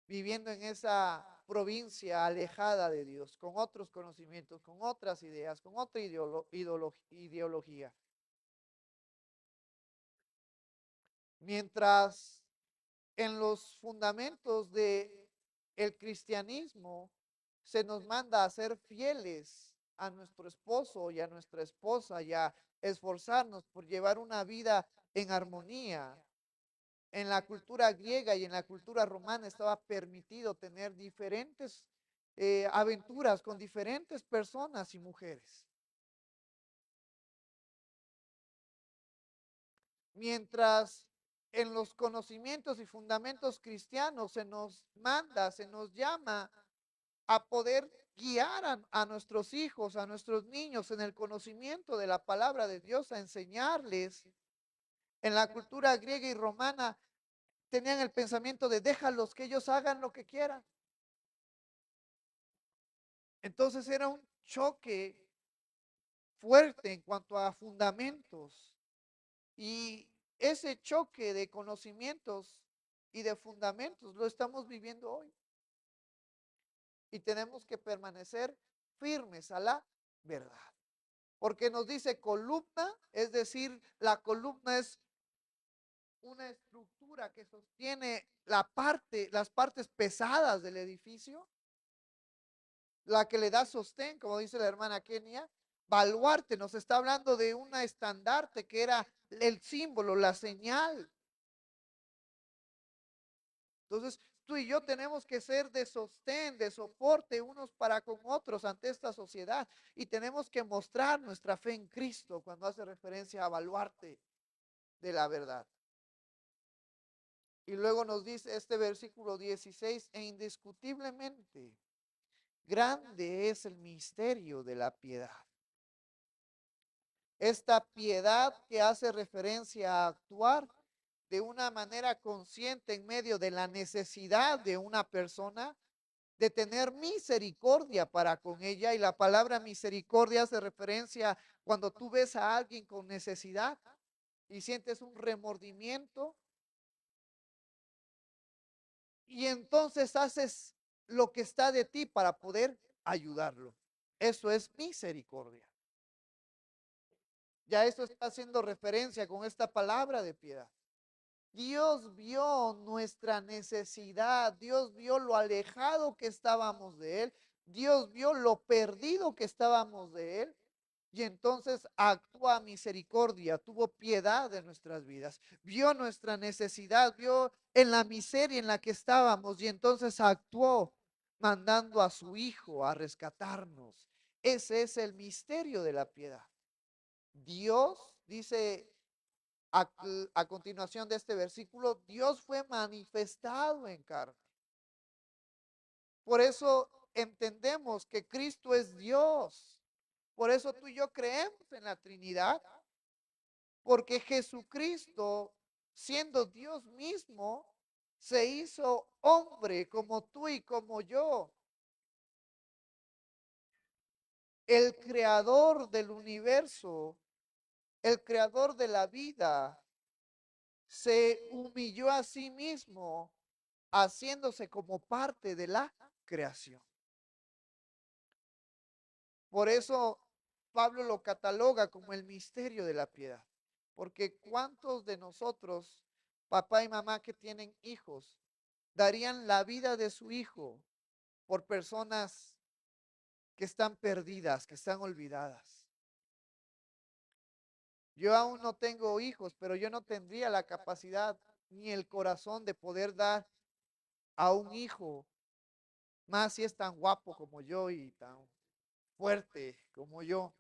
viviendo en esa provincia alejada de Dios, con otros conocimientos, con otras ideas, con otra ideología. Mientras en los fundamentos de el cristianismo se nos manda a ser fieles a nuestro esposo y a nuestra esposa y a esforzarnos por llevar una vida en armonía. En la cultura griega y en la cultura romana estaba permitido tener diferentes aventuras con diferentes personas y mujeres. Mientras en los conocimientos y fundamentos cristianos se nos manda, se nos llama a poder guiar a nuestros hijos, a nuestros niños en el conocimiento de la palabra de Dios, a enseñarles. En la cultura griega y romana tenían el pensamiento de déjalos que ellos hagan lo que quieran. Entonces era un choque fuerte en cuanto a fundamentos. Y ese choque de conocimientos y de fundamentos lo estamos viviendo hoy. Y tenemos que permanecer firmes a la verdad. Porque nos dice columna, es decir, la columna es una estructura que sostiene las partes pesadas del edificio, la que le da sostén, como dice la hermana Kenia. Baluarte nos está hablando de una estandarte que era el símbolo, la señal. Entonces, tú y yo tenemos que ser de sostén, de soporte unos para con otros ante esta sociedad y tenemos que mostrar nuestra fe en Cristo cuando hace referencia a baluarte de la verdad. Y luego nos dice este versículo 16, e indiscutiblemente grande es el misterio de la piedad. Esta piedad que hace referencia a actuar de una manera consciente en medio de la necesidad de una persona, de tener misericordia para con ella. Y la palabra misericordia hace referencia cuando tú ves a alguien con necesidad y sientes un remordimiento y entonces haces lo que está de ti para poder ayudarlo. Eso es misericordia. Ya esto está haciendo referencia con esta palabra de piedad. Dios vio nuestra necesidad, Dios vio lo alejado que estábamos de Él, Dios vio lo perdido que estábamos de Él y entonces actúa misericordia, tuvo piedad de nuestras vidas, vio nuestra necesidad, vio en la miseria en la que estábamos y entonces actuó mandando a su Hijo a rescatarnos. Ese es el misterio de la piedad. Dios, dice a, a continuación de este versículo, Dios fue manifestado en carne. Por eso entendemos que Cristo es Dios. Por eso tú y yo creemos en la Trinidad, porque Jesucristo, siendo Dios mismo, se hizo hombre como tú y como yo. el creador del universo, el creador de la vida, se humilló a sí mismo, haciéndose como parte de la creación. Por eso Pablo lo cataloga como el misterio de la piedad. Porque ¿cuántos de nosotros, papá y mamá que tienen hijos, darían la vida de su hijo por personas que están perdidas, que están olvidadas? Yo aún no tengo hijos, pero yo no tendría la capacidad ni el corazón de poder dar a un hijo, más si es tan guapo como yo y tan fuerte como yo.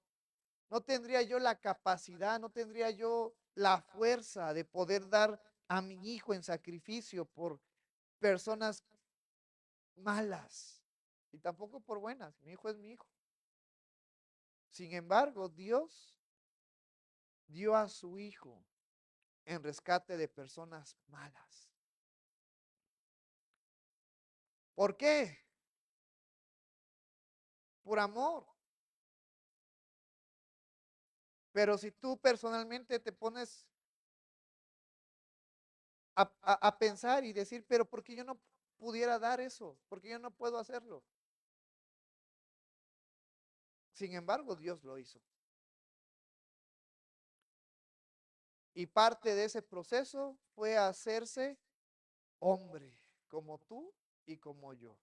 No tendría yo la capacidad, no tendría yo la fuerza de poder dar a mi hijo en sacrificio por personas malas y tampoco por buenas. Mi hijo es mi hijo. Sin embargo, Dios dio a su hijo en rescate de personas malas. ¿Por qué? Por amor. Pero si tú personalmente te pones a pensar y decir, pero ¿por qué yo no pudiera dar eso? ¿Por qué yo no puedo hacerlo? Sin embargo, Dios lo hizo. Y parte de ese proceso fue hacerse hombre, como tú y como yo.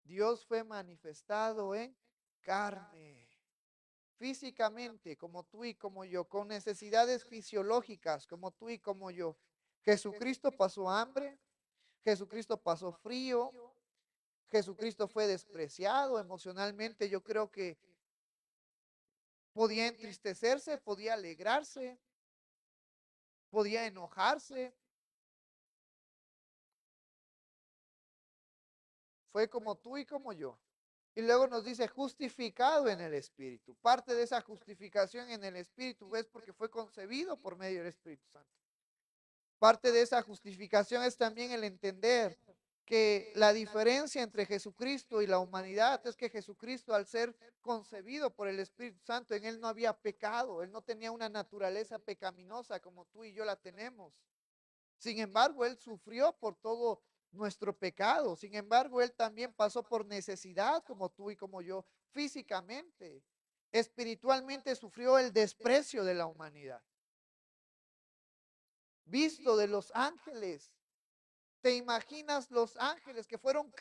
Dios fue manifestado en carne, físicamente, como tú y como yo, con necesidades fisiológicas, como tú y como yo. Jesucristo pasó hambre, Jesucristo pasó frío, Jesucristo fue despreciado emocionalmente. Yo creo que podía entristecerse, podía alegrarse, podía enojarse. Fue como tú y como yo. Y luego nos dice justificado en el Espíritu. Parte de esa justificación en el Espíritu es porque fue concebido por medio del Espíritu Santo. Parte de esa justificación es también el entender que la diferencia entre Jesucristo y la humanidad es que Jesucristo, al ser concebido por el Espíritu Santo, en él no había pecado, él no tenía una naturaleza pecaminosa como tú y yo la tenemos. Sin embargo, él sufrió por todo nuestro pecado. Sin embargo, él también pasó por necesidad como tú y como yo, físicamente. Espiritualmente sufrió el desprecio de la humanidad. Visto de los ángeles. ¿Te imaginas los ángeles que fueron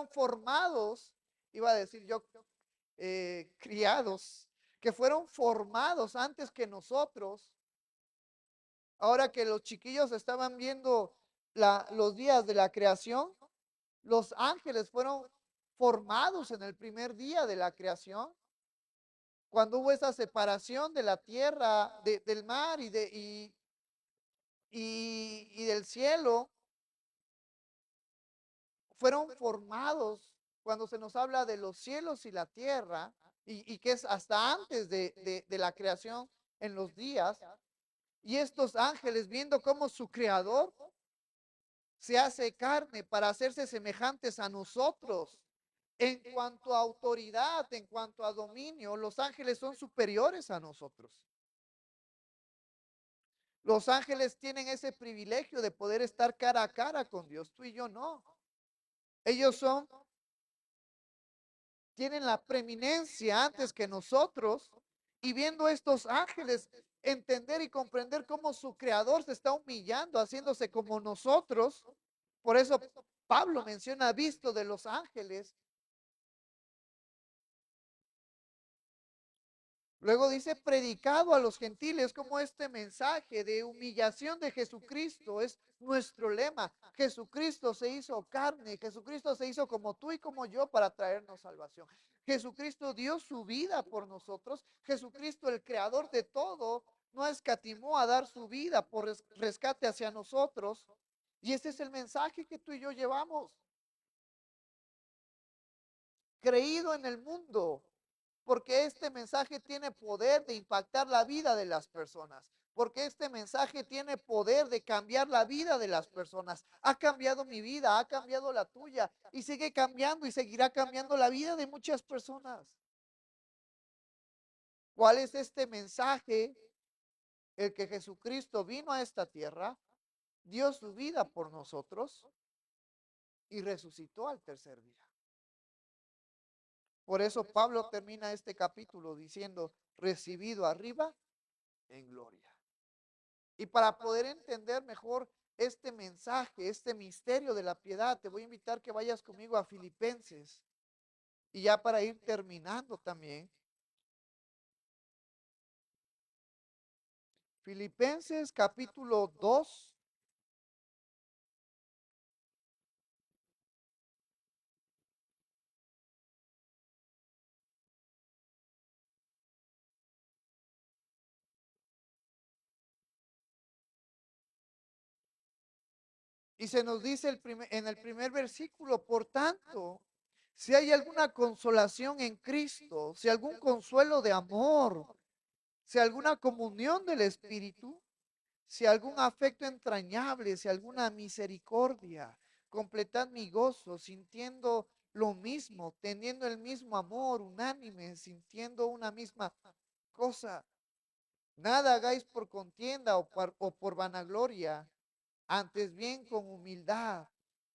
formados, iba a decir yo, criados, que fueron formados antes que nosotros? Ahora que los chiquillos estaban viendo los días de la creación, los ángeles fueron formados en el primer día de la creación. Cuando hubo esa separación de la tierra, del mar y del cielo, fueron formados cuando se nos habla de los cielos y la tierra, y que es hasta antes de la creación en los días. Y estos ángeles, viendo cómo su creador se hace carne para hacerse semejantes a nosotros. En cuanto a autoridad, en cuanto a dominio, los ángeles son superiores a nosotros. Los ángeles tienen ese privilegio de poder estar cara a cara con Dios. Tú y yo no. Ellos tienen la preeminencia antes que nosotros. Y viendo estos ángeles, entender y comprender cómo su creador se está humillando, haciéndose como nosotros. Por eso Pablo menciona visto de los ángeles. Luego dice, predicado a los gentiles, como este mensaje de humillación de Jesucristo es nuestro lema. Jesucristo se hizo carne, Jesucristo se hizo como tú y como yo para traernos salvación. Jesucristo dio su vida por nosotros. Jesucristo, el creador de todo, no escatimó a dar su vida por rescate hacia nosotros. Y este es el mensaje que tú y yo llevamos. Creído en el mundo, porque este mensaje tiene poder de impactar la vida de las personas, porque este mensaje tiene poder de cambiar la vida de las personas. Ha cambiado mi vida, ha cambiado la tuya y sigue cambiando y seguirá cambiando la vida de muchas personas. ¿Cuál es este mensaje? El que Jesucristo vino a esta tierra, dio su vida por nosotros y resucitó al tercer día. Por eso Pablo termina este capítulo diciendo, recibido arriba en gloria. Y para poder entender mejor este mensaje, este misterio de la piedad, te voy a invitar que vayas conmigo a Filipenses. Y ya para ir terminando también, Filipenses capítulo 2. Y se nos dice en el primer versículo, por tanto, si hay alguna consolación en Cristo, si algún consuelo de amor, si alguna comunión del Espíritu, si algún afecto entrañable, si alguna misericordia, completad mi gozo, sintiendo lo mismo, teniendo el mismo amor, unánime, sintiendo una misma cosa. Nada hagáis por contienda o por vanagloria, antes bien con humildad,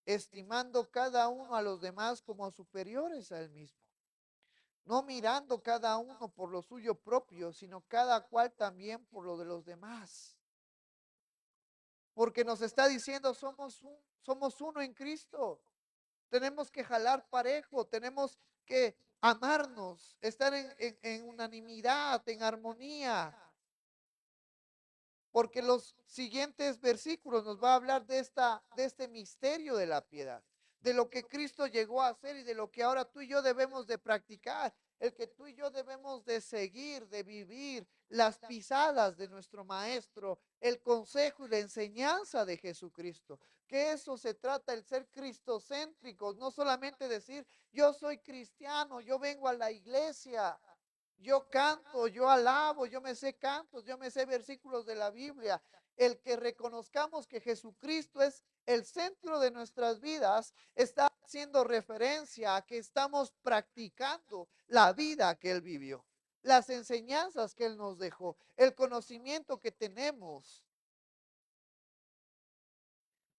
estimando cada uno a los demás como superiores a él mismo, no mirando cada uno por lo suyo propio, sino cada cual también por lo de los demás. Porque nos está diciendo, somos uno en Cristo. Tenemos que jalar parejo, tenemos que amarnos, estar en unanimidad, en armonía. Porque los siguientes versículos nos va a hablar de este misterio de la piedad, de lo que Cristo llegó a hacer y de lo que ahora tú y yo debemos de practicar, el que tú y yo debemos de seguir, de vivir las pisadas de nuestro Maestro, el consejo y la enseñanza de Jesucristo. Que eso se trata, el ser cristocéntricos, no solamente decir, yo soy cristiano, yo vengo a la iglesia, yo canto, yo alabo, yo me sé cantos, yo me sé versículos de la Biblia. El que reconozcamos que Jesucristo es el centro de nuestras vidas está haciendo referencia a que estamos practicando la vida que Él vivió, las enseñanzas que Él nos dejó, el conocimiento que tenemos.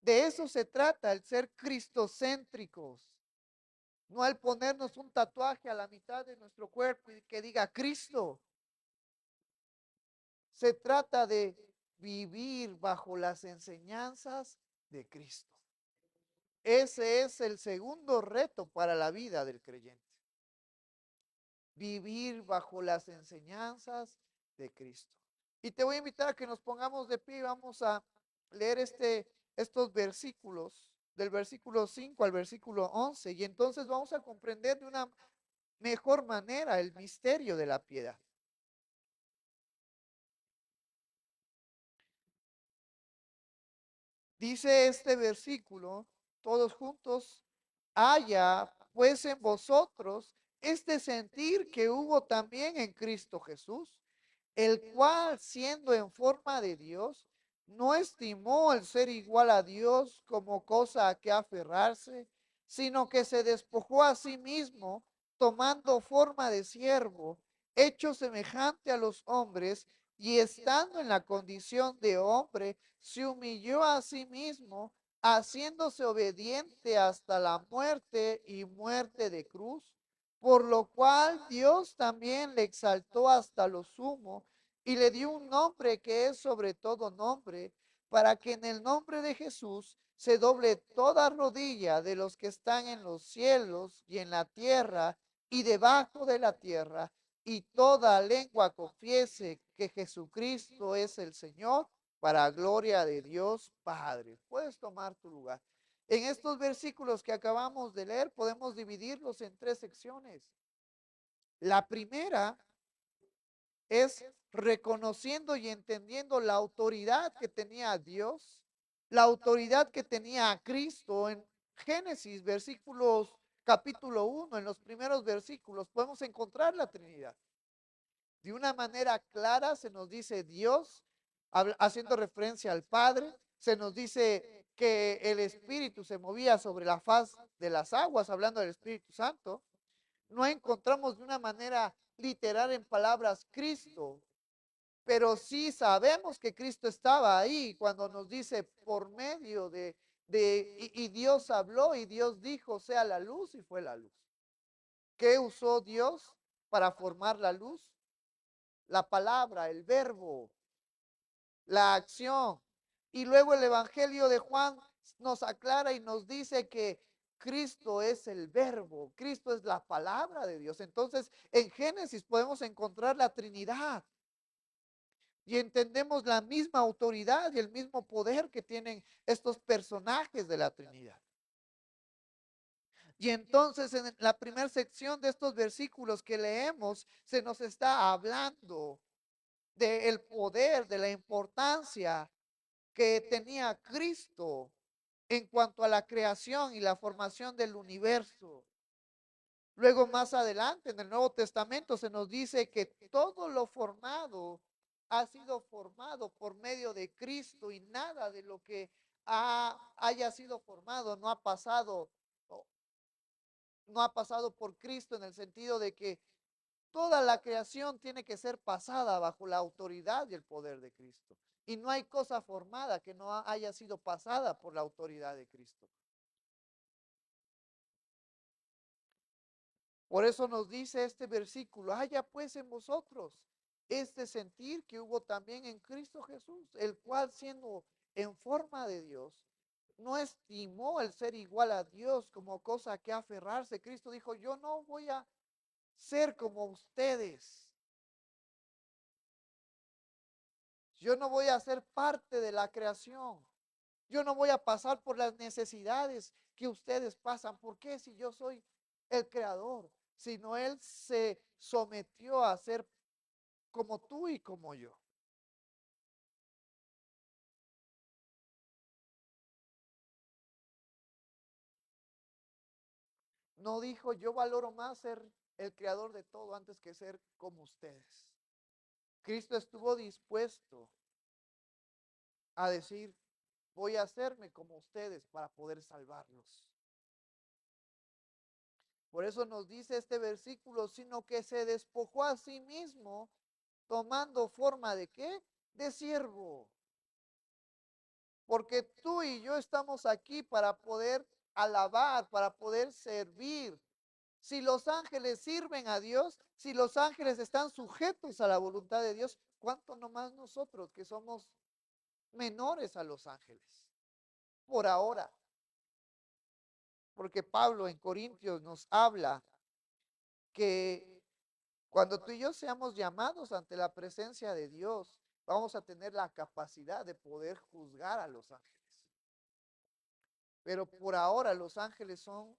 De eso se trata, el ser cristocéntricos. No el ponernos un tatuaje a la mitad de nuestro cuerpo y que diga Cristo. Se trata de vivir bajo las enseñanzas de Cristo. Ese es el segundo reto para la vida del creyente. Vivir bajo las enseñanzas de Cristo. Y te voy a invitar a que nos pongamos de pie y vamos a leer estos versículos, del versículo 5 al versículo 11, y entonces vamos a comprender de una mejor manera el misterio de la piedad. Dice este versículo, todos juntos, haya pues en vosotros este sentir que hubo también en Cristo Jesús, el cual siendo en forma de Dios, no estimó el ser igual a Dios como cosa a que aferrarse, sino que se despojó a sí mismo, tomando forma de siervo, hecho semejante a los hombres, y estando en la condición de hombre, se humilló a sí mismo, haciéndose obediente hasta la muerte y muerte de cruz, por lo cual Dios también le exaltó hasta lo sumo y le dio un nombre que es sobre todo nombre, para que en el nombre de Jesús se doble toda rodilla de los que están en los cielos y en la tierra y debajo de la tierra, y toda lengua confiese que Jesucristo es el Señor, para gloria de Dios Padre. Puedes tomar tu lugar. En estos versículos que acabamos de leer podemos dividirlos en tres secciones. La primera es reconociendo y entendiendo la autoridad que tenía Dios, la autoridad que tenía Cristo. En Génesis, versículos capítulo 1, en los primeros versículos, podemos encontrar la Trinidad. De una manera clara se nos dice Dios, haciendo referencia al Padre, se nos dice que el Espíritu se movía sobre la faz de las aguas, hablando del Espíritu Santo. No encontramos de una manera literal en palabras Cristo, pero sí sabemos que Cristo estaba ahí cuando nos dice por medio y Dios habló y Dios dijo, sea la luz y fue la luz. ¿Qué usó Dios para formar la luz? La palabra, el verbo, la acción. Y luego el Evangelio de Juan nos aclara y nos dice que Cristo es el verbo, Cristo es la palabra de Dios. Entonces, en Génesis podemos encontrar la Trinidad y entendemos la misma autoridad y el mismo poder que tienen estos personajes de la Trinidad. Y entonces en la primera sección de estos versículos que leemos, se nos está hablando del poder, de la importancia que tenía Cristo en cuanto a la creación y la formación del universo. Luego más adelante en el Nuevo Testamento se nos dice que todo lo formado ha sido formado por medio de Cristo y nada de lo que haya sido formado no ha pasado por Cristo, en el sentido de que toda la creación tiene que ser pasada bajo la autoridad y el poder de Cristo. Y no hay cosa formada que no haya sido pasada por la autoridad de Cristo. Por eso nos dice este versículo, haya pues en vosotros este sentir que hubo también en Cristo Jesús, el cual siendo en forma de Dios, no estimó el ser igual a Dios como cosa que aferrarse. Cristo dijo, yo no voy a ser como ustedes. Yo no voy a ser parte de la creación. Yo no voy a pasar por las necesidades que ustedes pasan. ¿Por qué? Si yo soy el creador, sino Él se sometió a ser como tú y como yo. No dijo, yo valoro más ser el creador de todo antes que ser como ustedes. Cristo estuvo dispuesto a decir, voy a hacerme como ustedes para poder salvarlos. Por eso nos dice este versículo, sino que se despojó a sí mismo, tomando forma de ¿qué? De siervo. Porque tú y yo estamos aquí para poder alabar, para poder servir. Si los ángeles sirven a Dios, si los ángeles están sujetos a la voluntad de Dios, ¿cuánto nomás nosotros que somos menores a los ángeles? Por ahora. Porque Pablo en Corintios nos habla que cuando tú y yo seamos llamados ante la presencia de Dios, vamos a tener la capacidad de poder juzgar a los ángeles. Pero por ahora los ángeles son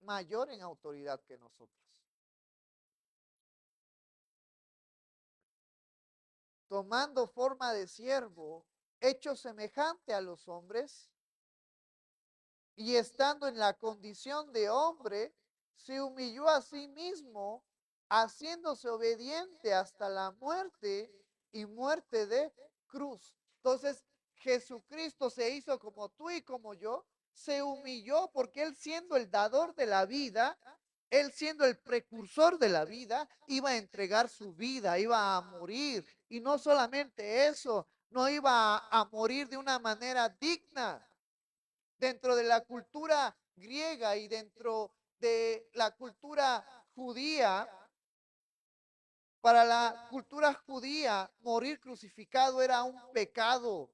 mayor en autoridad que nosotros. Tomando forma de siervo, hecho semejante a los hombres, y estando en la condición de hombre, se humilló a sí mismo, haciéndose obediente hasta la muerte y muerte de cruz. Entonces, Jesucristo se hizo como tú y como yo, se humilló porque Él siendo el dador de la vida, Él siendo el precursor de la vida, iba a entregar su vida, iba a morir. Y no solamente eso, no iba a morir de una manera digna, dentro de la cultura griega y dentro de la cultura judía. Para la cultura judía, morir crucificado era un pecado.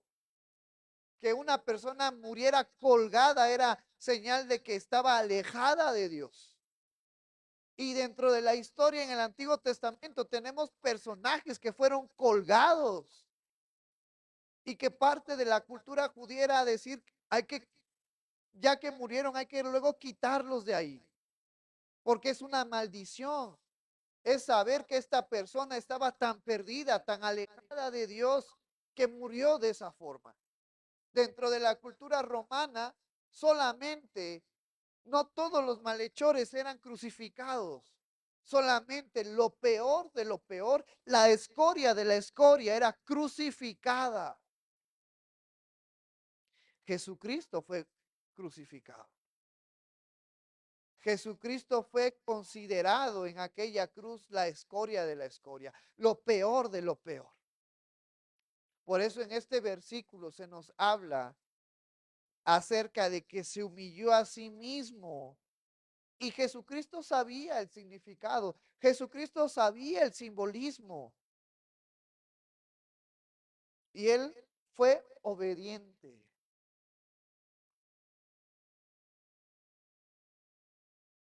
Que una persona muriera colgada era señal de que estaba alejada de Dios. Y dentro de la historia en el Antiguo Testamento tenemos personajes que fueron colgados y que parte de la cultura judía era decir, hay que, ya que murieron, hay que luego quitarlos de ahí, porque es una maldición. Es saber que esta persona estaba tan perdida, tan alejada de Dios, que murió de esa forma. Dentro de la cultura romana, solamente, no todos los malhechores eran crucificados. Solamente lo peor de lo peor, la escoria de la escoria era crucificada. Jesucristo fue crucificado. Jesucristo fue considerado en aquella cruz la escoria de la escoria, lo peor de lo peor. Por eso en este versículo se nos habla acerca de que se humilló a sí mismo. Y Jesucristo sabía el significado, Jesucristo sabía el simbolismo. Y él fue obediente.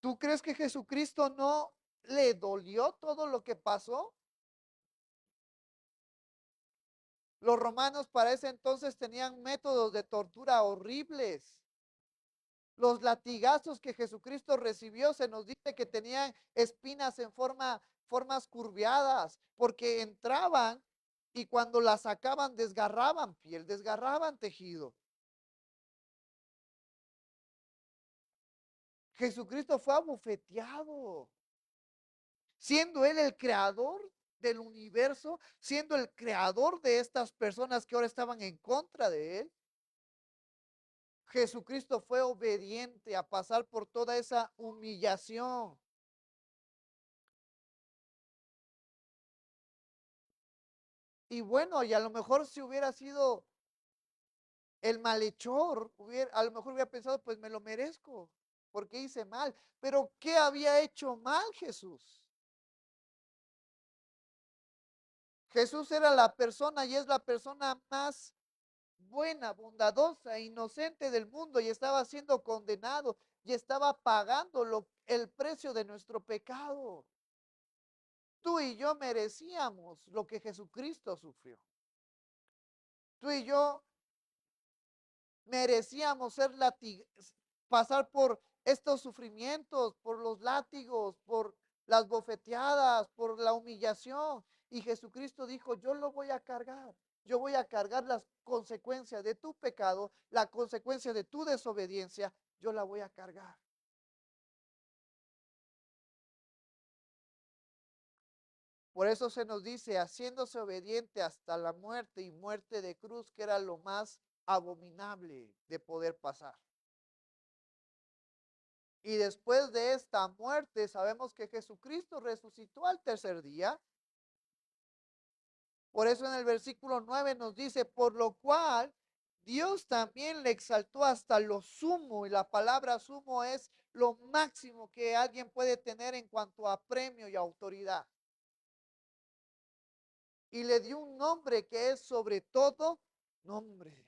¿Tú crees que Jesucristo no le dolió todo lo que pasó? Los romanos para ese entonces tenían métodos de tortura horribles. Los latigazos que Jesucristo recibió se nos dice que tenían espinas en formas curviadas, porque entraban y cuando las sacaban desgarraban piel, desgarraban tejido. Jesucristo fue abofeteado, siendo él el creador del universo, siendo el creador de estas personas que ahora estaban en contra de él. Jesucristo fue obediente a pasar por toda esa humillación. Y bueno, y a lo mejor si hubiera sido el malhechor, a lo mejor hubiera pensado, pues me lo merezco, porque hice mal. Pero ¿qué había hecho mal Jesús? Jesús era la persona y es la persona más buena, bondadosa, inocente del mundo y estaba siendo condenado y estaba pagando el precio de nuestro pecado. Tú y yo merecíamos lo que Jesucristo sufrió. Tú y yo merecíamos pasar por estos sufrimientos, por los látigos, por las bofeteadas, por la humillación. Y Jesucristo dijo, yo lo voy a cargar. Yo voy a cargar las consecuencias de tu pecado, la consecuencia de tu desobediencia, yo la voy a cargar. Por eso se nos dice, haciéndose obediente hasta la muerte y muerte de cruz, que era lo más abominable de poder pasar. Y después de esta muerte, sabemos que Jesucristo resucitó al tercer día. Por eso en el versículo 9 nos dice, por lo cual Dios también le exaltó hasta lo sumo. Y la palabra sumo es lo máximo que alguien puede tener en cuanto a premio y autoridad. Y le dio un nombre que es sobre todo nombre.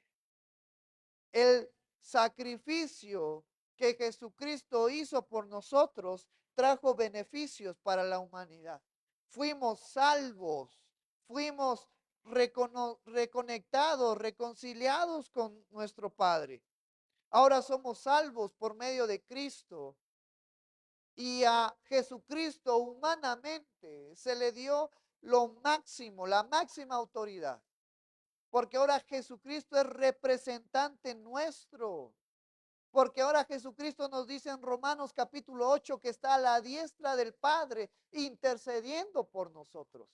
El sacrificio que Jesucristo hizo por nosotros trajo beneficios para la humanidad. Fuimos salvos, fuimos reconectados, reconciliados con nuestro Padre. Ahora somos salvos por medio de Cristo. Y a Jesucristo humanamente se le dio lo máximo, la máxima autoridad. Porque ahora Jesucristo es representante nuestro. Porque ahora Jesucristo nos dice en Romanos capítulo 8 que está a la diestra del Padre intercediendo por nosotros.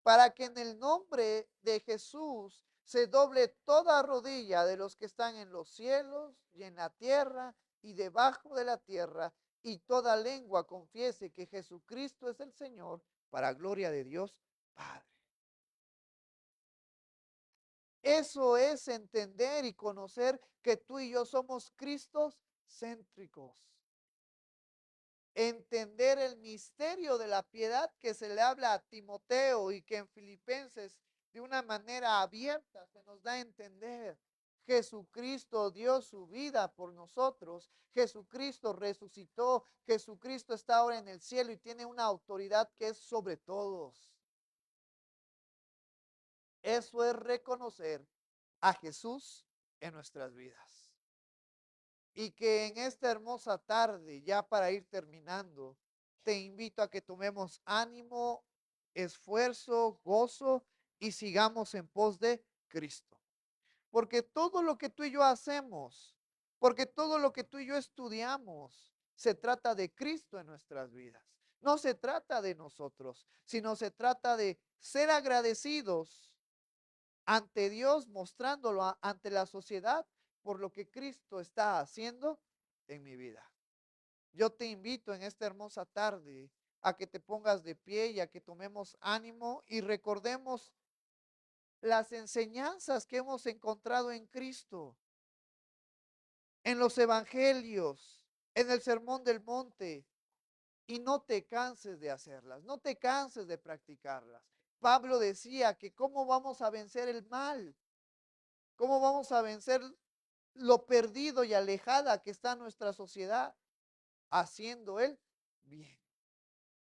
Para que en el nombre de Jesús se doble toda rodilla de los que están en los cielos y en la tierra y debajo de la tierra, y toda lengua confiese que Jesucristo es el Señor, para gloria de Dios Padre. Eso es entender y conocer que tú y yo somos Cristos céntricos. Entender el misterio de la piedad que se le habla a Timoteo y que en Filipenses de una manera abierta se nos da a entender. Jesucristo dio su vida por nosotros. Jesucristo resucitó. Jesucristo está ahora en el cielo y tiene una autoridad que es sobre todos. Eso es reconocer a Jesús en nuestras vidas. Y que en esta hermosa tarde, ya para ir terminando, te invito a que tomemos ánimo, esfuerzo, gozo y sigamos en pos de Cristo. Porque todo lo que tú y yo hacemos, porque todo lo que tú y yo estudiamos, se trata de Cristo en nuestras vidas. No se trata de nosotros, sino se trata de ser agradecidos ante Dios, mostrándolo ante la sociedad por lo que Cristo está haciendo en mi vida. Yo te invito en esta hermosa tarde a que te pongas de pie y a que tomemos ánimo y recordemos las enseñanzas que hemos encontrado en Cristo, en los evangelios, en el sermón del monte, y no te canses de hacerlas, no te canses de practicarlas. Pablo decía que cómo vamos a vencer el mal, cómo vamos a vencer lo perdido y alejada que está nuestra sociedad, haciendo el bien.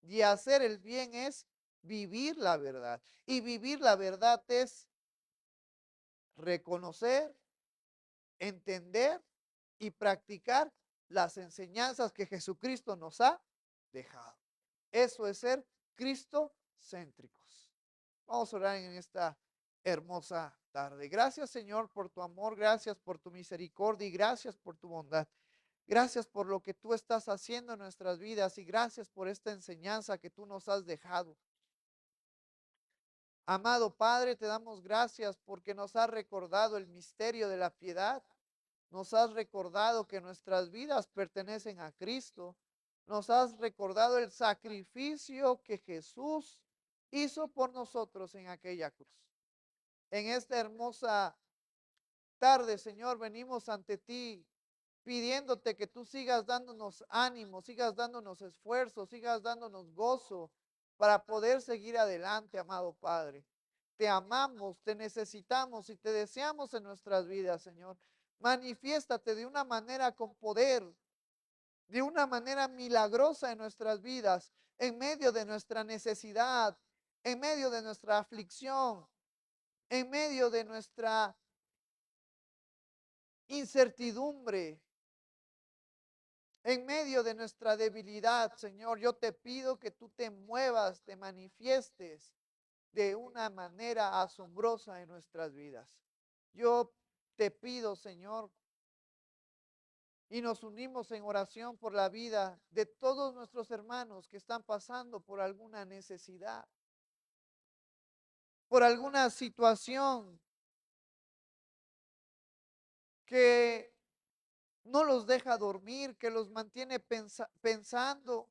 Y hacer el bien es vivir la verdad. Y vivir la verdad es reconocer, entender y practicar las enseñanzas que Jesucristo nos ha dejado. Eso es ser cristocéntricos. Vamos a orar en esta hermosa tarde. Gracias, Señor, por tu amor, gracias por tu misericordia y gracias por tu bondad. Gracias por lo que tú estás haciendo en nuestras vidas y gracias por esta enseñanza que tú nos has dejado. Amado Padre, te damos gracias porque nos has recordado el misterio de la piedad. Nos has recordado que nuestras vidas pertenecen a Cristo. Nos has recordado el sacrificio que Jesús hizo por nosotros en aquella cruz. En esta hermosa tarde, Señor, venimos ante ti pidiéndote que tú sigas dándonos ánimo, sigas dándonos esfuerzo, sigas dándonos gozo para poder seguir adelante, amado Padre. Te amamos, te necesitamos y te deseamos en nuestras vidas, Señor. Manifiéstate de una manera con poder, de una manera milagrosa en nuestras vidas, en medio de nuestra necesidad, en medio de nuestra aflicción, en medio de nuestra incertidumbre, en medio de nuestra debilidad, Señor. Yo te pido que tú te muevas, te manifiestes de una manera asombrosa en nuestras vidas. Yo te pido, Señor, y nos unimos en oración por la vida de todos nuestros hermanos que están pasando por alguna necesidad, por alguna situación que no los deja dormir, que los mantiene pensando,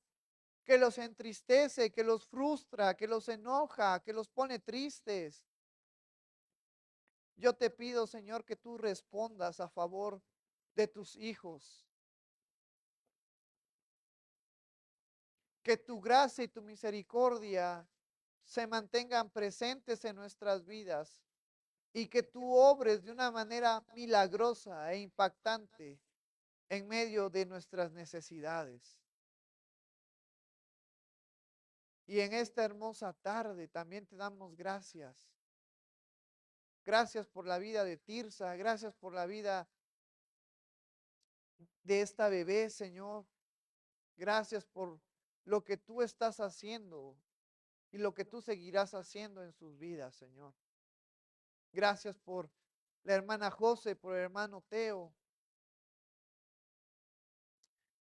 que los entristece, que los frustra, que los enoja, que los pone tristes. Yo te pido, Señor, que tú respondas a favor de tus hijos, que tu gracia y tu misericordia se mantengan presentes en nuestras vidas y que tú obres de una manera milagrosa e impactante en medio de nuestras necesidades. Y en esta hermosa tarde también te damos gracias. Gracias por la vida de Tirsa, gracias por la vida de esta bebé, Señor. Gracias por lo que tú estás haciendo y lo que tú seguirás haciendo en sus vidas, Señor. Gracias por la hermana José, por el hermano Teo.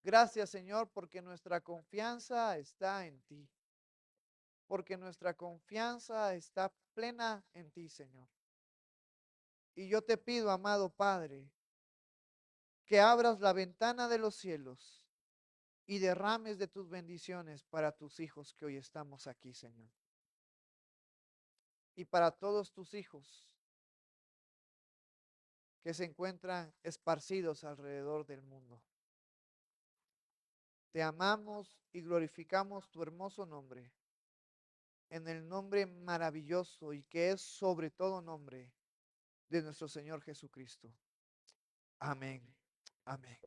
Gracias, Señor, porque nuestra confianza está en ti. Porque nuestra confianza está plena en ti, Señor. Y yo te pido, amado Padre, que abras la ventana de los cielos y derrames de tus bendiciones para tus hijos que hoy estamos aquí, Señor. Y para todos tus hijos que se encuentran esparcidos alrededor del mundo. Te amamos y glorificamos tu hermoso nombre, en el nombre maravilloso y que es sobre todo nombre de nuestro Señor Jesucristo. Amén. Amén.